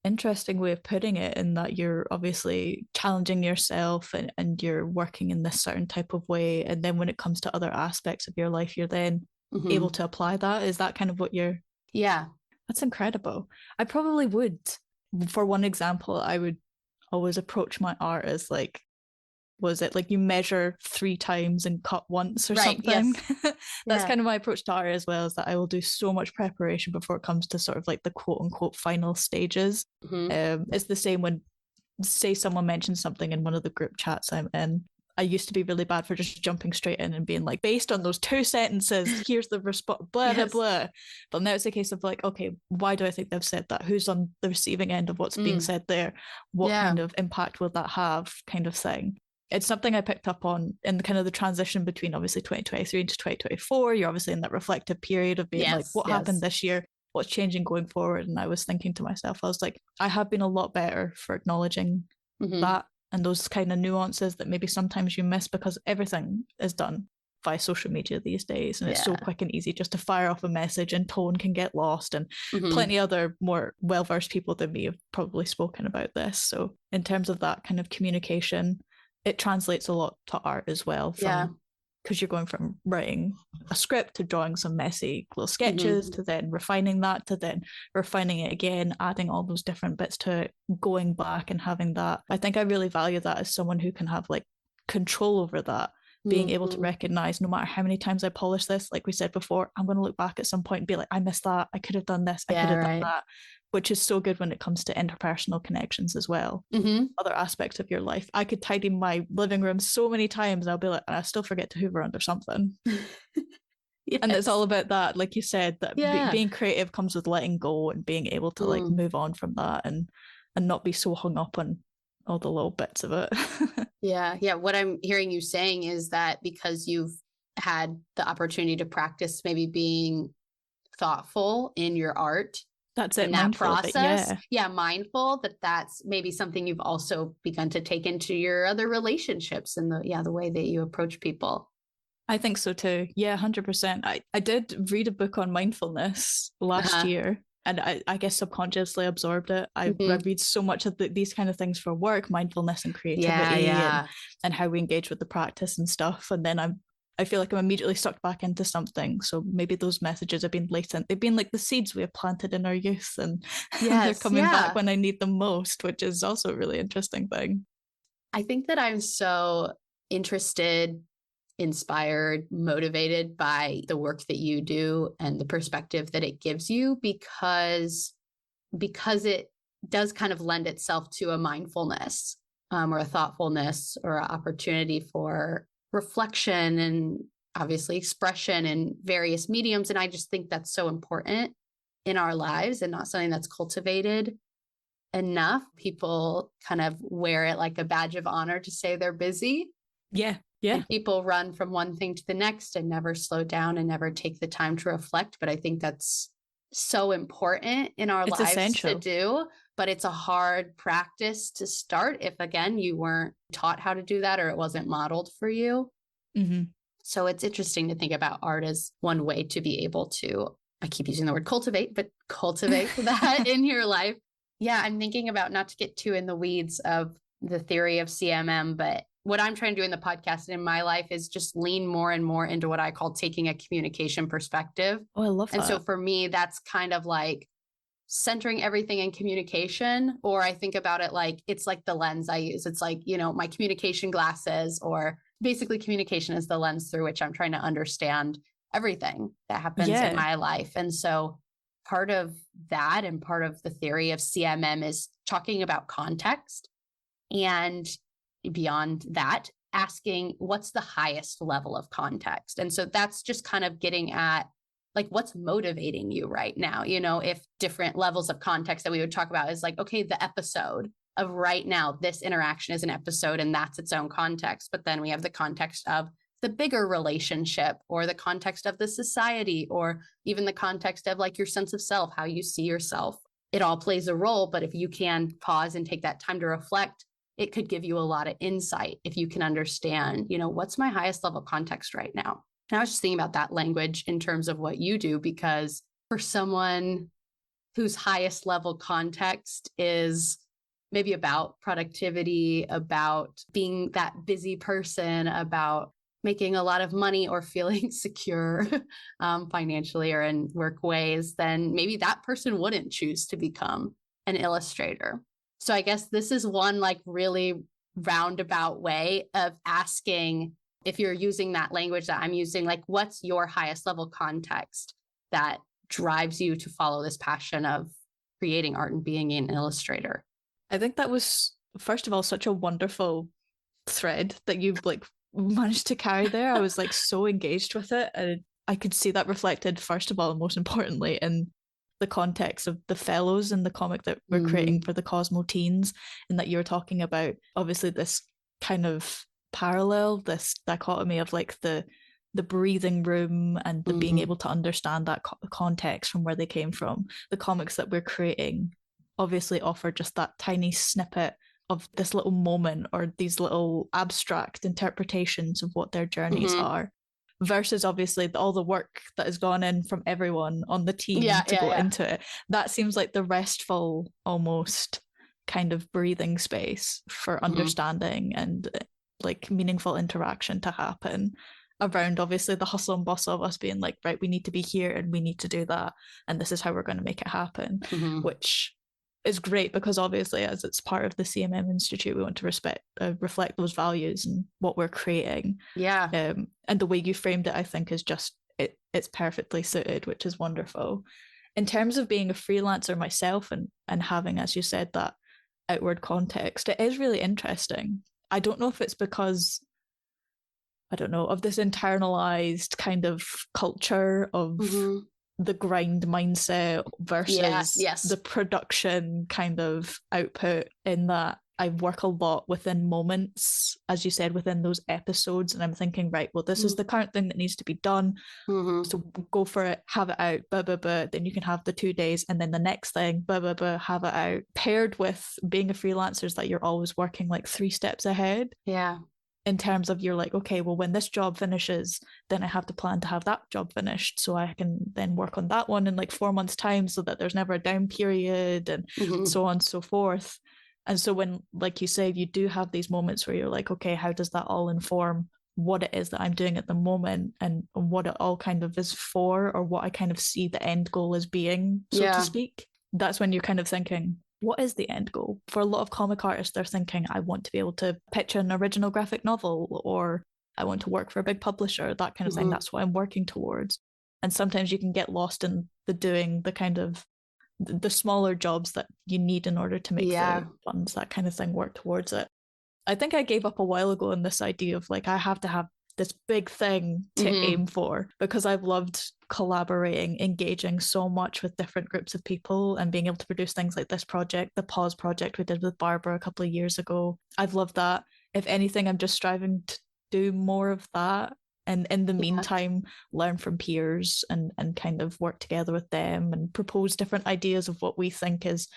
interesting way of putting it, in that you're obviously challenging yourself and you're working in this certain type of way. And then when it comes to other aspects of your life, you're then able to apply that. Is that kind of what you're... Yeah. That's incredible. I probably would, for one example, I would always approach my art as like, was it like you measure 3 times and cut once or something? Yes. That's kind of my approach to art as well, is that I will do so much preparation before it comes to sort of like the quote unquote final stages. It's the same when, say, someone mentions something in one of the group chats I'm in. I used to be really bad for just jumping straight in and being like, based on those 2 sentences, here's the response, blah, blah, blah. But now it's a case of like, okay, why do I think they've said that? Who's on the receiving end of what's being said there? What kind of impact will that have, kind of thing? It's something I picked up on in kind of the transition between obviously 2023 into 2024. You're obviously in that reflective period of being like, what happened this year? What's changing going forward? And I was thinking to myself, I was like, I have been a lot better for acknowledging that and those kind of nuances that maybe sometimes you miss, because everything is done via social media these days, and it's so quick and easy just to fire off a message, and tone can get lost. And plenty other more well-versed people than me have probably spoken about this. So in terms of that kind of communication, it translates a lot to art as well, because you're going from writing a script to drawing some messy little sketches to then refining that, to then refining it again, adding all those different bits to it, going back and having that. I think I really value that as someone who can have like control over that, being able to recognize no matter how many times I polish this, like we said before, I'm going to look back at some point and be like, I missed that. I could have done this. I could have done that. Which is so good when it comes to interpersonal connections as well. Other aspects of your life. I could tidy my living room so many times, I'll be like, and I still forget to hoover under something. And it's all about that, like you said, that being creative comes with letting go and being able to like move on from that and not be so hung up on all the little bits of it. Yeah. What I'm hearing you saying is that because you've had the opportunity to practice maybe being thoughtful in your art, that's it, in that process. Mindful that's maybe something you've also begun to take into your other relationships and the way that you approach people. I think so too. Yeah, 100%. I did read a book on mindfulness last year, and I guess subconsciously absorbed it. I read so much of these kind of things for work, mindfulness and creativity, and how we engage with the practice and stuff. And then I feel like I'm immediately sucked back into something. So maybe those messages have been latent. They've been like the seeds we have planted in our youth, and they're coming back when I need them most, which is also a really interesting thing. I think that I'm so interested, inspired, motivated by the work that you do and the perspective that it gives you, because it does kind of lend itself to a mindfulness or a thoughtfulness or an opportunity for reflection and obviously expression in various mediums. And I just think that's so important in our lives and not something that's cultivated enough. People kind of wear it like a badge of honor to say they're busy. Yeah. And people run from one thing to the next and never slow down and never take the time to reflect. But I think that's so important in our lives essential to do. But it's a hard practice to start if, again, you weren't taught how to do that or it wasn't modeled for you. Mm-hmm. So it's interesting to think about art as one way to be able to, I keep using the word cultivate, but cultivate that in your life. Yeah, I'm thinking about, not to get too in the weeds of the theory of CMM, but what I'm trying to do in the podcast and in my life is just lean more and more into what I call taking a communication perspective. Oh, I love that. And so for me, that's kind of like centering everything in communication, or I think about it like it's like the lens I use. It's like, my communication glasses, or basically communication is the lens through which I'm trying to understand everything that happens in my life. And so part of that and part of the theory of CMM is talking about context, and beyond that, asking what's the highest level of context. And so that's just kind of getting at like, what's motivating you right now? If different levels of context that we would talk about is like, okay, the episode of right now, this interaction is an episode and that's its own context. But then we have the context of the bigger relationship, or the context of the society, or even the context of like your sense of self, how you see yourself. It all plays a role, but if you can pause and take that time to reflect, it could give you a lot of insight if you can understand, what's my highest level context right now? And I was just thinking about that language in terms of what you do, because for someone whose highest level context is maybe about productivity, about being that busy person, about making a lot of money or feeling secure financially or in work ways, then maybe that person wouldn't choose to become an illustrator. So I guess this is one like really roundabout way of asking, if you're using that language that I'm using, like, what's your highest level context that drives you to follow this passion of creating art and being an illustrator? I think that was, first of all, such a wonderful thread that you've like managed to carry there. I was like so engaged with it, and I could see that reflected, first of all, and most importantly, in the context of the fellows in the comic that we're creating for the CosmoTeenz, and that you're talking about obviously this kind of parallel, this dichotomy of like the breathing room and the being able to understand that context from where they came from. The comics that we're creating obviously offer just that tiny snippet of this little moment, or these little abstract interpretations of what their journeys are, versus obviously all the work that has gone in from everyone on the team to go into it. That seems like the restful, almost kind of breathing space for understanding and like meaningful interaction to happen around obviously the hustle and bustle of us being like, right, we need to be here and we need to do that, and this is how we're going to make it happen, which is great, because obviously as it's part of the CMM Institute, we want to reflect those values and what we're creating. And the way you framed it, I think, is just it's perfectly suited, which is wonderful. In terms of being a freelancer myself and having, as you said, that outward context, it is really interesting. I don't know if it's because, I don't know, of this internalized kind of culture of the grind mindset versus the production kind of output, in that I work a lot within moments, as you said, within those episodes. And I'm thinking, right, well, this is the current thing that needs to be done. So go for it, have it out, blah, blah, blah. Then you can have the 2 days, and then the next thing, blah, blah, blah, have it out. Paired with being a freelancer is that you're always working like 3 steps ahead. In terms of, you're like, okay, well, when this job finishes, then I have to plan to have that job finished, so I can then work on that one in like 4 months' time, so that there's never a down period, and so on and so forth. And so when, like you said, you do have these moments where you're like, okay, how does that all inform what it is that I'm doing at the moment, and what it all kind of is for, or what I kind of see the end goal as being, so to speak. That's when you're kind of thinking, what is the end goal? For a lot of comic artists, they're thinking, I want to be able to pitch an original graphic novel, or I want to work for a big publisher, that kind of thing. That's what I'm working towards. And sometimes you can get lost in the doing, the kind of the smaller jobs that you need in order to make the funds, that kind of thing, work towards it. I think I gave up a while ago on this idea of like, I have to have this big thing to aim for, because I've loved collaborating, engaging so much with different groups of people, and being able to produce things like this project, the Pause project we did with Barbara a couple of years ago. I've loved that. If anything, I'm just striving to do more of that, and in the meantime learn from peers and kind of work together with them and propose different ideas of what we think is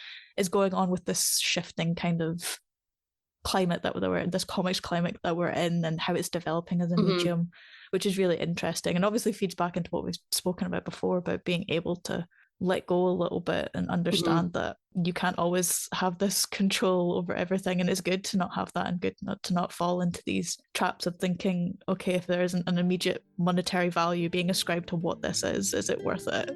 going on with this shifting kind of climate that we're in, this comics climate that we're in, and how it's developing as a medium, which is really interesting, and obviously feeds back into what we've spoken about before about being able to let go a little bit and understand that you can't always have this control over everything, and it's good to not have that, and good not to not fall into these traps of thinking, okay, if there isn't an immediate monetary value being ascribed to what this is it worth it?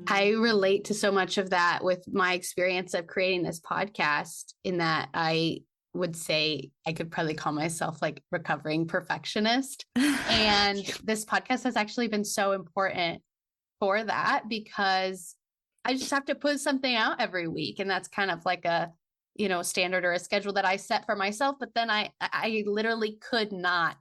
I relate to so much of that with my experience of creating this podcast, in that I would say I could probably call myself like recovering perfectionist. And this podcast has actually been so important for that, because I just have to put something out every week. And that's kind of like a, standard or a schedule that I set for myself. But then I literally could not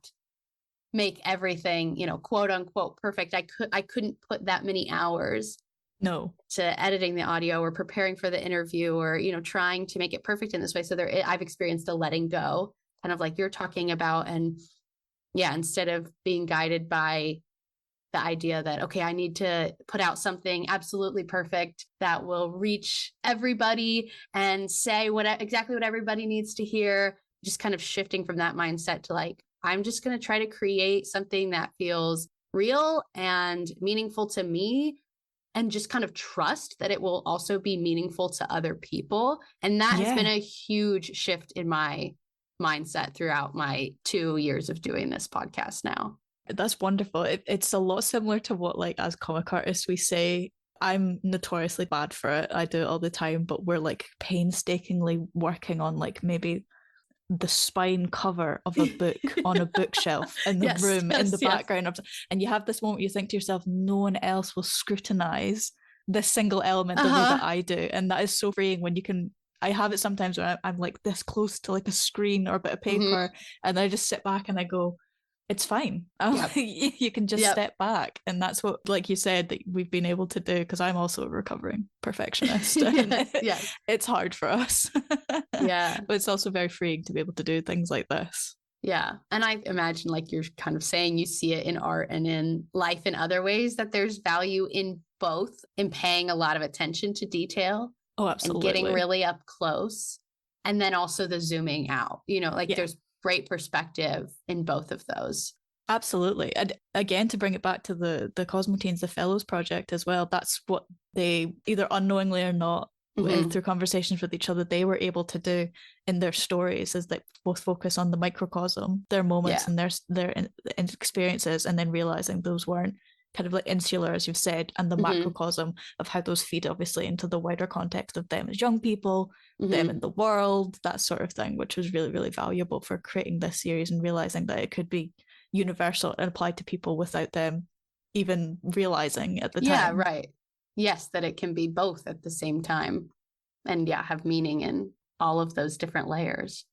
make everything, quote unquote perfect. I couldn't put that many hours to editing the audio or preparing for the interview, or, trying to make it perfect in this way. So I've experienced a letting go, kind of like you're talking about. And yeah, instead of being guided by the idea that, okay, I need to put out something absolutely perfect that will reach everybody and say exactly what everybody needs to hear, just kind of shifting from that mindset to like, I'm just going to try to create something that feels real and meaningful to me, and just kind of trust that it will also be meaningful to other people. And that has been a huge shift in my mindset throughout my 2 years of doing this podcast now. That's wonderful. It's a lot similar to what, like, as comic artists, we say. I'm notoriously bad for it. I do it all the time, but we're like painstakingly working on like maybe the spine cover of a book on a bookshelf in the room in the background of, and you have this moment you think to yourself, no one else will scrutinize this single element the way that I do. And that is so freeing when you can. I have it sometimes where I'm like this close to like a screen or a bit of paper, and I just sit back and I go, it's fine. You can just step back. And that's what, like you said, that we've been able to do, because I'm also a recovering perfectionist. It's hard for us. But it's also very freeing to be able to do things like this. Yeah. And I imagine, like you're kind of saying, you see it in art and in life in other ways, that there's value in both, in paying a lot of attention to detail. Oh, absolutely. And getting really up close. And then also the zooming out, there's great perspective in both of those. Absolutely. And again, to bring it back to the CosmoTeenz, the Fellows project as well, that's what they, either unknowingly or not, through conversations with each other, they were able to do in their stories, is they both focus on the microcosm, their moments and their experiences, and then realizing those weren't kind of like insular, as you've said, and the macrocosm of how those feed obviously into the wider context of them as young people, them in the world, that sort of thing, which was really, really valuable for creating this series and realizing that it could be universal and applied to people without them even realizing at the time. Yeah, right. Yes, that it can be both at the same time, and have meaning in all of those different layers.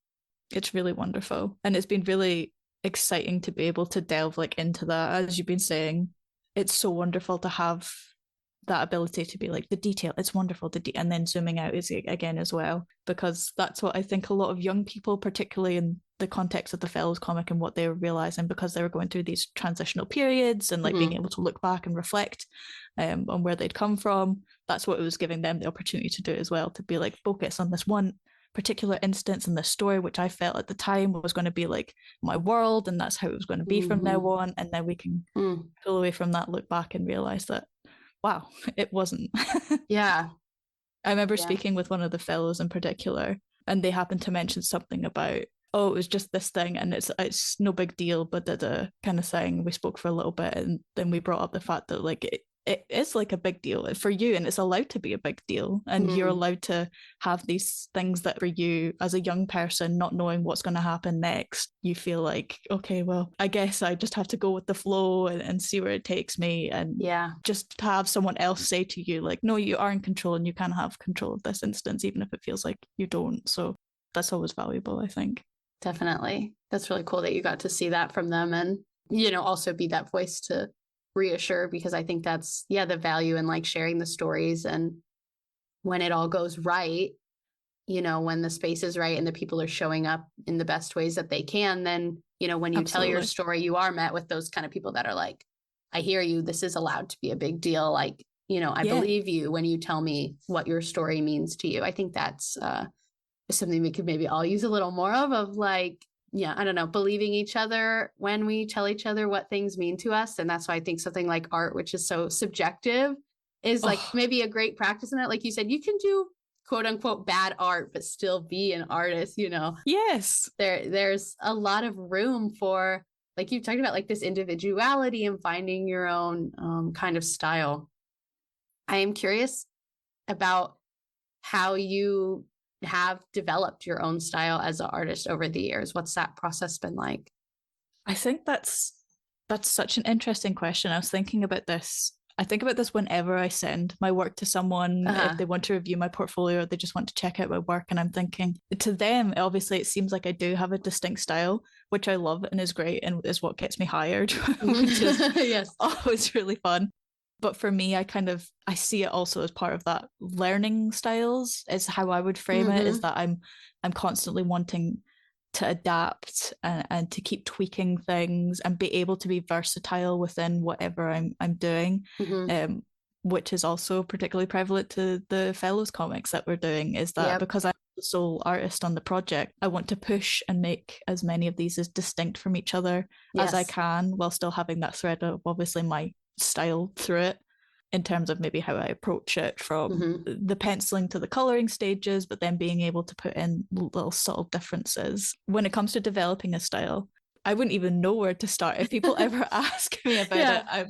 It's really wonderful. And it's been really exciting to be able to delve like into that. As you've been saying, it's so wonderful to have that ability to be like, the detail, it's wonderful and then zooming out is again as well, because that's what I think a lot of young people, particularly in the context of the Fellows comic and what they were realizing, because they were going through these transitional periods and like being able to look back and reflect on where they'd come from. That's what it was giving them the opportunity to do as well, to be like, focus on this one particular instance in the story, which I felt at the time was going to be like my world, and that's how it was going to be from now on. And then we can pull away from that, look back and realize that, wow, it wasn't. I remember speaking with one of the fellows in particular, and they happened to mention something about, oh, it was just this thing and it's no big deal, but the kind of thing. We spoke for a little bit, and then we brought up the fact that like it is like a big deal for you, and it's allowed to be a big deal, and you're allowed to have these things that for you as a young person, not knowing what's going to happen next, you feel like, okay, well, I guess I just have to go with the flow and see where it takes me, and just to have someone else say to you like, no, you are in control and you can have control of this instance, even if it feels like you don't. So that's always valuable, I think. Definitely. That's really cool that you got to see that from them, and also be that voice to reassure, because I think that's the value in like sharing the stories. And when it all goes right, when the space is right and the people are showing up in the best ways that they can, then you know, when you tell your Absolutely. story, you are met with those kind of people that are like, I hear you. This is allowed to be a big deal. Like, you know, I Yeah. believe you when you tell me what your story means to you. I think that's something we could maybe all use a little more of like, yeah, I don't know, believing each other when we tell each other what things mean to us. And that's why I think something like art, which is so subjective, is like maybe a great practice in that. Like you said, you can do quote unquote bad art, but still be an artist, you know? Yes. There's a lot of room for, like you talked about, like this individuality and finding your own kind of style. I am curious about how you have developed your own style as an artist over the years. What's that process been like? I think that's such an interesting question. I was thinking about this. I think about this whenever I send my work to someone, if they want to review my portfolio or they just want to check out my work. And I'm thinking, to them, obviously, it seems like I do have a distinct style, which I love and is great and is what gets me hired, which is yes. always really fun. But for me, I see it also as part of that learning styles, is how I would frame it, is that I'm constantly wanting to adapt and to keep tweaking things and be able to be versatile within whatever I'm doing, which is also particularly prevalent to the Fellows comics that we're doing, is that because I'm the sole artist on the project, I want to push and make as many of these as distinct from each other as I can, while still having that thread of obviously my style through it, in terms of maybe how I approach it, from the penciling to the coloring stages, but then being able to put in little subtle differences. When it comes to developing a style, I wouldn't even know where to start. If people ever ask me about it,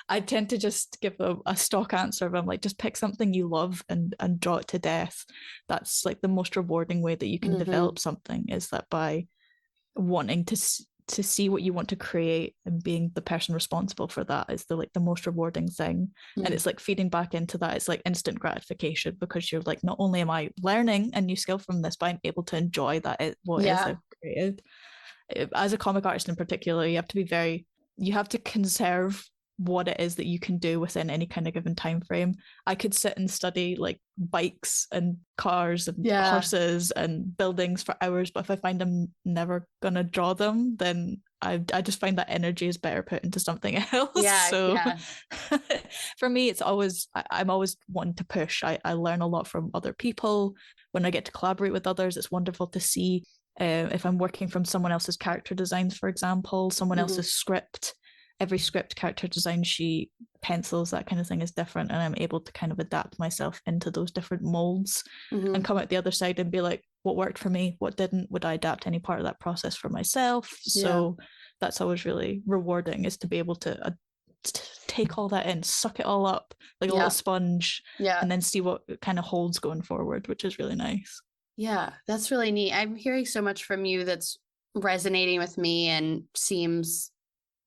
I tend to just give a stock answer of, I'm like, just pick something you love and draw it to death. That's like the most rewarding way that you can develop something, is that by wanting to see what you want to create and being the person responsible for that is the most rewarding thing. And it's like feeding back into that. It's like instant gratification, because you're like, not only am I learning a new skill from this, but I'm able to enjoy that what it is I've created. As a comic artist in particular, you have to conserve what it is that you can do within any kind of given time frame. I could sit and study like bikes and cars and horses and buildings for hours, but if I find I'm never gonna draw them, then I just find that energy is better put into something else. For me, it's always, I'm always wanting to push. I learn a lot from other people. When I get to collaborate with others, it's wonderful to see if I'm working from someone else's character designs, for example, someone else's script. Every script, character design sheet, pencils, that kind of thing is different, and I'm able to kind of adapt myself into those different molds and come out the other side and be like, what worked for me, what didn't, would I adapt any part of that process for myself? So that's always really rewarding, is to be able to take all that in, suck it all up like a little sponge, and then see what it kind of holds going forward, which is really nice. Yeah, that's really neat. I'm hearing so much from you that's resonating with me, and seems,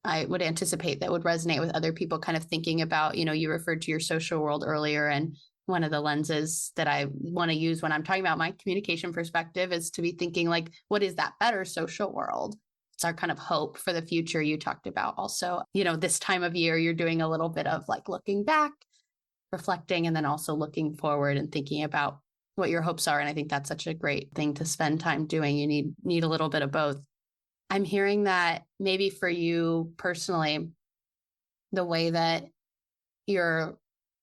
I would anticipate, that would resonate with other people, kind of thinking about, you know, you referred to your social world earlier, and one of the lenses that I want to use when I'm talking about my communication perspective is to be thinking like, what is that better social world? It's our kind of hope for the future. You talked about also, you know, this time of year, you're doing a little bit of like looking back, reflecting, and then also looking forward and thinking about what your hopes are. And I think that's such a great thing to spend time doing. You need a little bit of both. I'm hearing that maybe for you personally, the way that your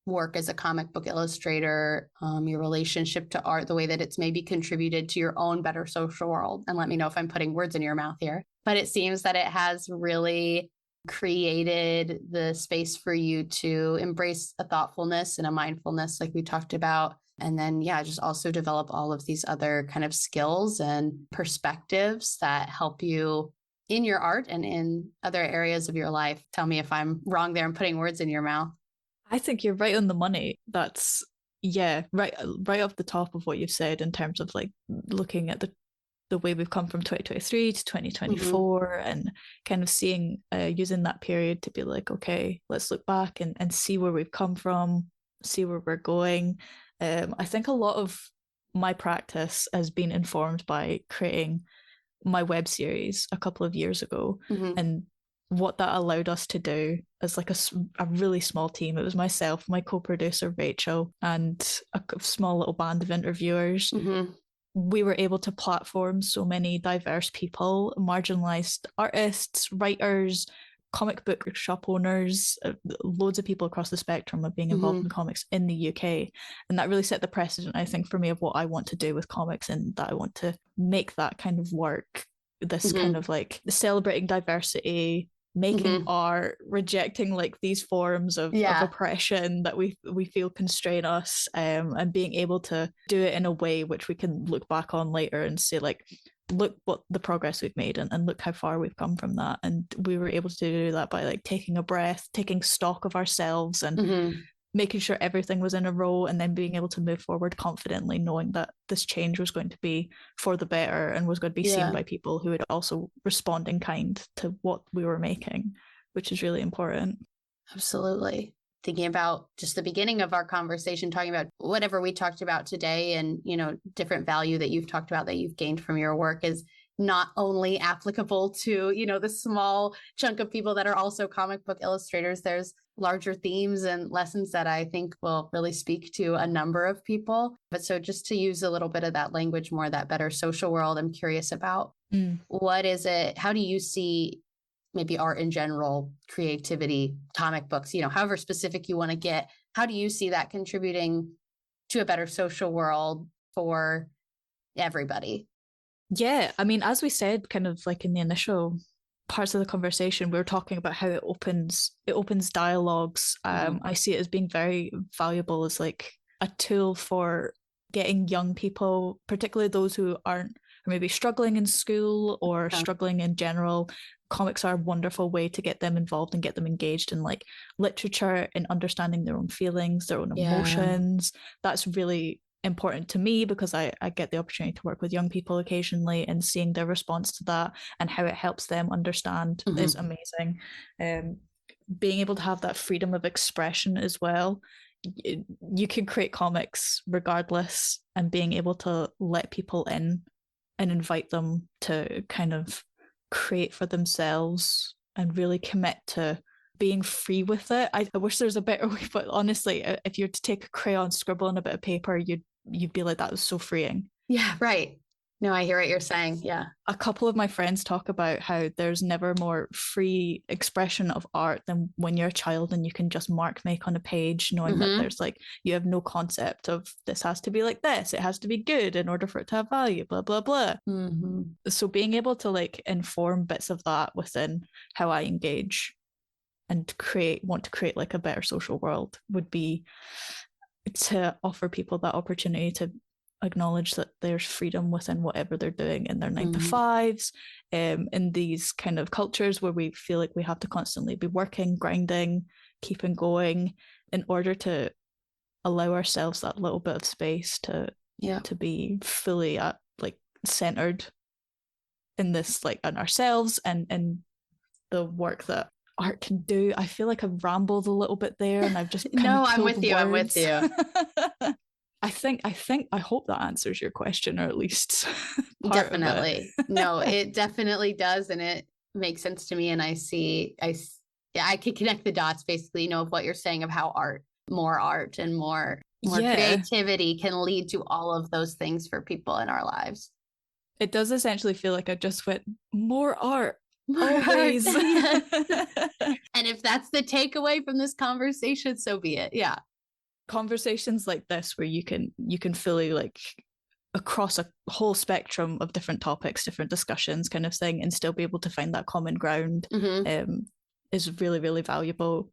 work as a comic book illustrator, your relationship to art, the way that it's maybe contributed to your own better social world. And let me know if I'm putting words in your mouth here, but it seems that it has really created the space for you to embrace a thoughtfulness and a mindfulness, like we talked about. And then, just also develop all of these other kind of skills and perspectives that help you in your art and in other areas of your life. Tell me if I'm wrong there and putting words in your mouth. I think you're right on the money. That's, right off the top of what you've said, in terms of like looking at the way we've come from 2023 to 2024 and kind of seeing, using that period to be like, okay, let's look back and see where we've come from, see where we're going. I think a lot of my practice has been informed by creating my web series a couple of years ago, and what that allowed us to do as like a really small team. It was myself, my co-producer Rachel, and a small little band of interviewers. we were able to platform so many diverse people, marginalized artists, writers, comic book shop owners, loads of people across the spectrum of being involved in comics in the UK. And that really set the precedent, I think, for me of what I want to do with comics, and that I want to make that kind of work, this kind of like celebrating diversity, making art, rejecting like these forms of oppression that we feel constrain us, and being able to do it in a way which we can look back on later and say like, look what the progress we've made, and look how far we've come from that. And we were able to do that by like taking a breath, taking stock of ourselves, and making sure everything was in a row, and then being able to move forward confidently, knowing that this change was going to be for the better and was going to be seen by people who would also respond in kind to what we were making, which is really important. Absolutely. Thinking about just the beginning of our conversation, talking about whatever we talked about today, and, you know, different value that you've talked about that you've gained from your work is not only applicable to, you know, the small chunk of people that are also comic book illustrators. There's larger themes and lessons that I think will really speak to a number of people. But so just to use a little bit of that language more, that better social world, I'm curious about what is it? How do you see maybe art in general, creativity, comic books, you know, however specific you want to get, how do you see that contributing to a better social world for everybody? Yeah, I mean, as we said, kind of like in the initial parts of the conversation, we were talking about how it opens dialogues. I see it as being very valuable as like a tool for getting young people, particularly those who aren't maybe struggling in school or struggling in general. Comics are a wonderful way to get them involved and get them engaged in like literature and understanding their own feelings, their own emotions. That's really important to me because I get the opportunity to work with young people occasionally, and seeing their response to that and how it helps them understand is amazing. Being able to have that freedom of expression as well. You can create comics regardless, and being able to let people in and invite them to kind of create for themselves and really commit to being free with it. I wish there's a better way, but honestly, if you're to take a crayon, scribble on a bit of paper, you'd be like, that was so freeing. Yeah, right. No, I hear what you're saying. Yeah. A couple of my friends talk about how there's never more free expression of art than when you're a child and you can just make on a page, knowing that there's like, you have no concept of this has to be like this, it has to be good in order for it to have value, blah, blah, blah. So being able to like inform bits of that within how I engage and want to create like a better social world would be to offer people that opportunity to acknowledge that there's freedom within whatever they're doing in their 9-to-5s, in these kind of cultures where we feel like we have to constantly be working, grinding, keeping going, in order to allow ourselves that little bit of space to be fully at like centered in this, like in ourselves and the work that art can do. I feel like I've rambled a little bit there, and I've just I'm with you. I'm with you. I hope that answers your question, or at least definitely. No, it definitely does, and it makes sense to me. And I can connect the dots, basically, you know, of what you're saying of how more art and more creativity can lead to all of those things for people in our lives. It does essentially feel like I just went more art. Always. And if that's the takeaway from this conversation, so be it. Yeah. Conversations like this where you can fully like across a whole spectrum of different topics, different discussions kind of thing, and still be able to find that common ground is really, really valuable,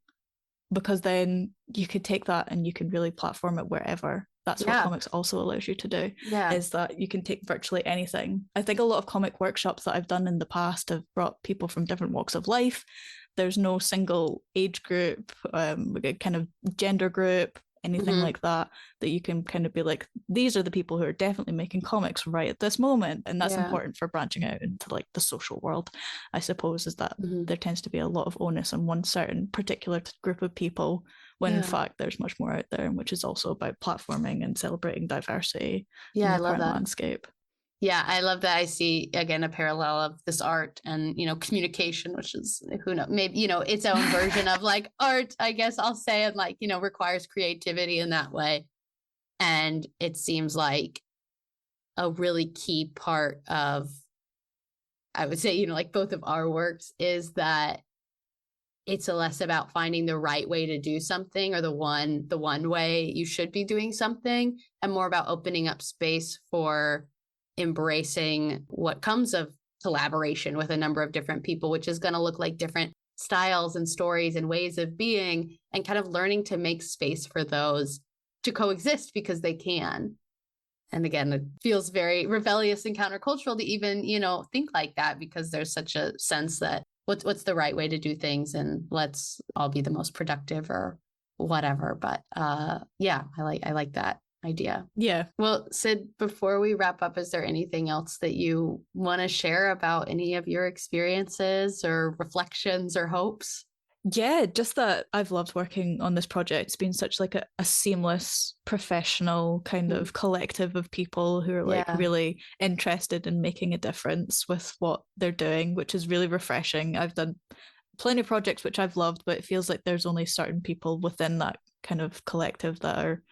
because then you could take that and you can really platform it wherever. That's what comics also allows you to do, is that you can take virtually anything. I think a lot of comic workshops that I've done in the past have brought people from different walks of life. There's no single age group, kind of gender group, anything like that you can kind of be like, these are the people who are definitely making comics right at this moment. And that's important for branching out into like the social world, I suppose, is that there tends to be a lot of onus on one certain particular group of people, when in fact there's much more out there, which is also about platforming and celebrating diversity in the current landscape. Yeah, I love that. I see, again, a parallel of this art and, you know, communication, which is, who knows, maybe, you know, its own version of like art, I guess I'll say, and like, you know, requires creativity in that way. And it seems like a really key part of, I would say, like both of our works, is that it's less about finding the right way to do something or the one way you should be doing something, and more about opening up space for embracing what comes of collaboration with a number of different people, which is going to look like different styles and stories and ways of being, and kind of learning to make space for those to coexist because they can. And again, it feels very rebellious and countercultural to even, think like that, because there's such a sense that what's the right way to do things, and let's all be the most productive or whatever. But yeah, I like that idea. Yeah. Well, Sid, before we wrap up, is there anything else that you want to share about any of your experiences or reflections or hopes? Yeah, just that I've loved working on this project. It's been such like a seamless, professional kind of collective of people who are like really interested in making a difference with what they're doing, which is really refreshing. I've done plenty of projects which I've loved, but it feels like there's only certain people within that kind of collective that are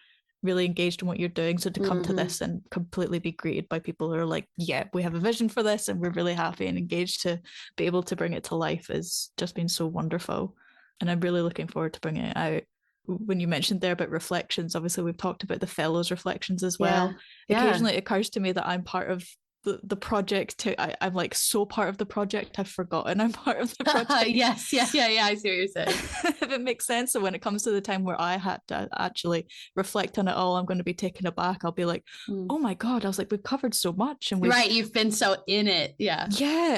really engaged in what you're doing. So to come to this and completely be greeted by people who are like, yeah, we have a vision for this and we're really happy and engaged to be able to bring it to life has just been so wonderful. And I'm really looking forward to bringing it out. When you mentioned there about reflections, obviously we've talked about the fellows' reflections as well. Occasionally it occurs to me that I'm part of the project too. I'm like so part of the project, I've forgotten I'm part of the project. Yes, yeah, I see what you're saying. If it makes sense. So when it comes to the time where I had to actually reflect on it all, I'm going to be taken aback. I'll be like, oh my God, I was like, we've covered so much. And you've been so in it. Yeah.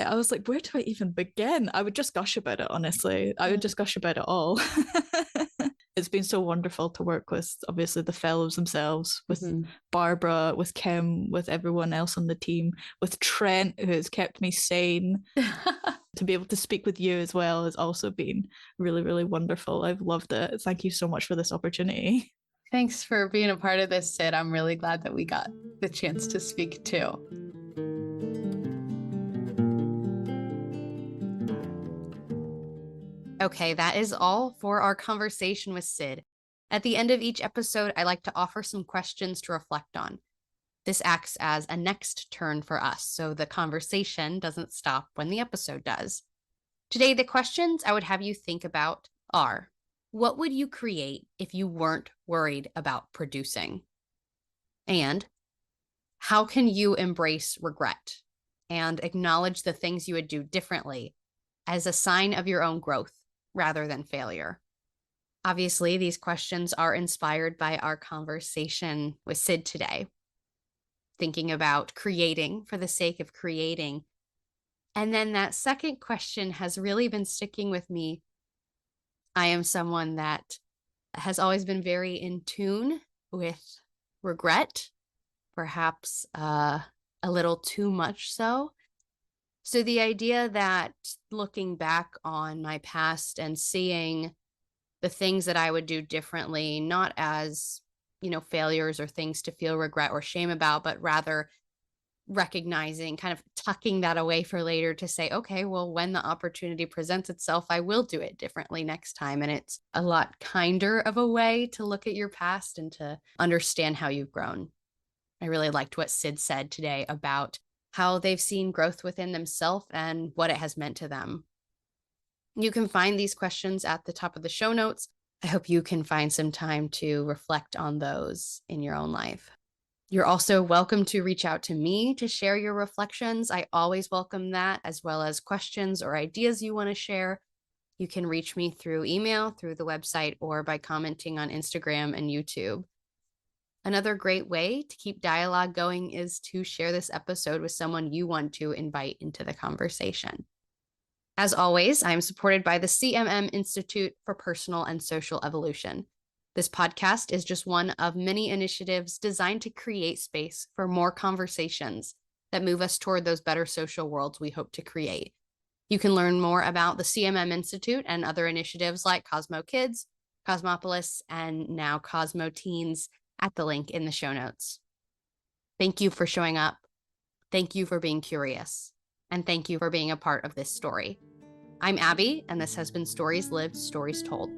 I was like, where do I even begin? I would just gush about it, honestly. I would just gush about it all. It's been so wonderful to work with, obviously, the fellows themselves, with Barbara, with Kim, with everyone else on the team, with Trent, who has kept me sane. To be able to speak with you as well has also been really, really wonderful. I've loved it. Thank you so much for this opportunity. Thanks for being a part of this, Sid. I'm really glad that we got the chance to speak too. Okay, that is all for our conversation with Sid. At the end of each episode, I like to offer some questions to reflect on. This acts as a next turn for us, so the conversation doesn't stop when the episode does. Today, the questions I would have you think about are: what would you create if you weren't worried about producing? And how can you embrace regret and acknowledge the things you would do differently as a sign of your own growth rather than failure? Obviously, these questions are inspired by our conversation with Sid today, thinking about creating for the sake of creating. And then that second question has really been sticking with me. I am someone that has always been very in tune with regret, perhaps a little too much so. So the idea that looking back on my past and seeing the things that I would do differently, not as, failures or things to feel regret or shame about, but rather recognizing, kind of tucking that away for later to say, okay, well, when the opportunity presents itself, I will do it differently next time. And it's a lot kinder of a way to look at your past and to understand how you've grown. I really liked what Sid said today about how they've seen growth within themselves and what it has meant to them. You can find these questions at the top of the show notes. I hope you can find some time to reflect on those in your own life. You're also welcome to reach out to me to share your reflections. I always welcome that, as well as questions or ideas you want to share. You can reach me through email, through the website, or by commenting on Instagram and YouTube. Another great way to keep dialogue going is to share this episode with someone you want to invite into the conversation. As always, I am supported by the CMM Institute for Personal and Social Evolution. This podcast is just one of many initiatives designed to create space for more conversations that move us toward those better social worlds we hope to create. You can learn more about the CMM Institute and other initiatives like CosmoKids, Cosmopolis, and now CosmoTeenz at the link in the show notes. Thank you for showing up. Thank you for being curious. And thank you for being a part of this story. I'm Abbie, and this has been Stories Lived, Stories Told.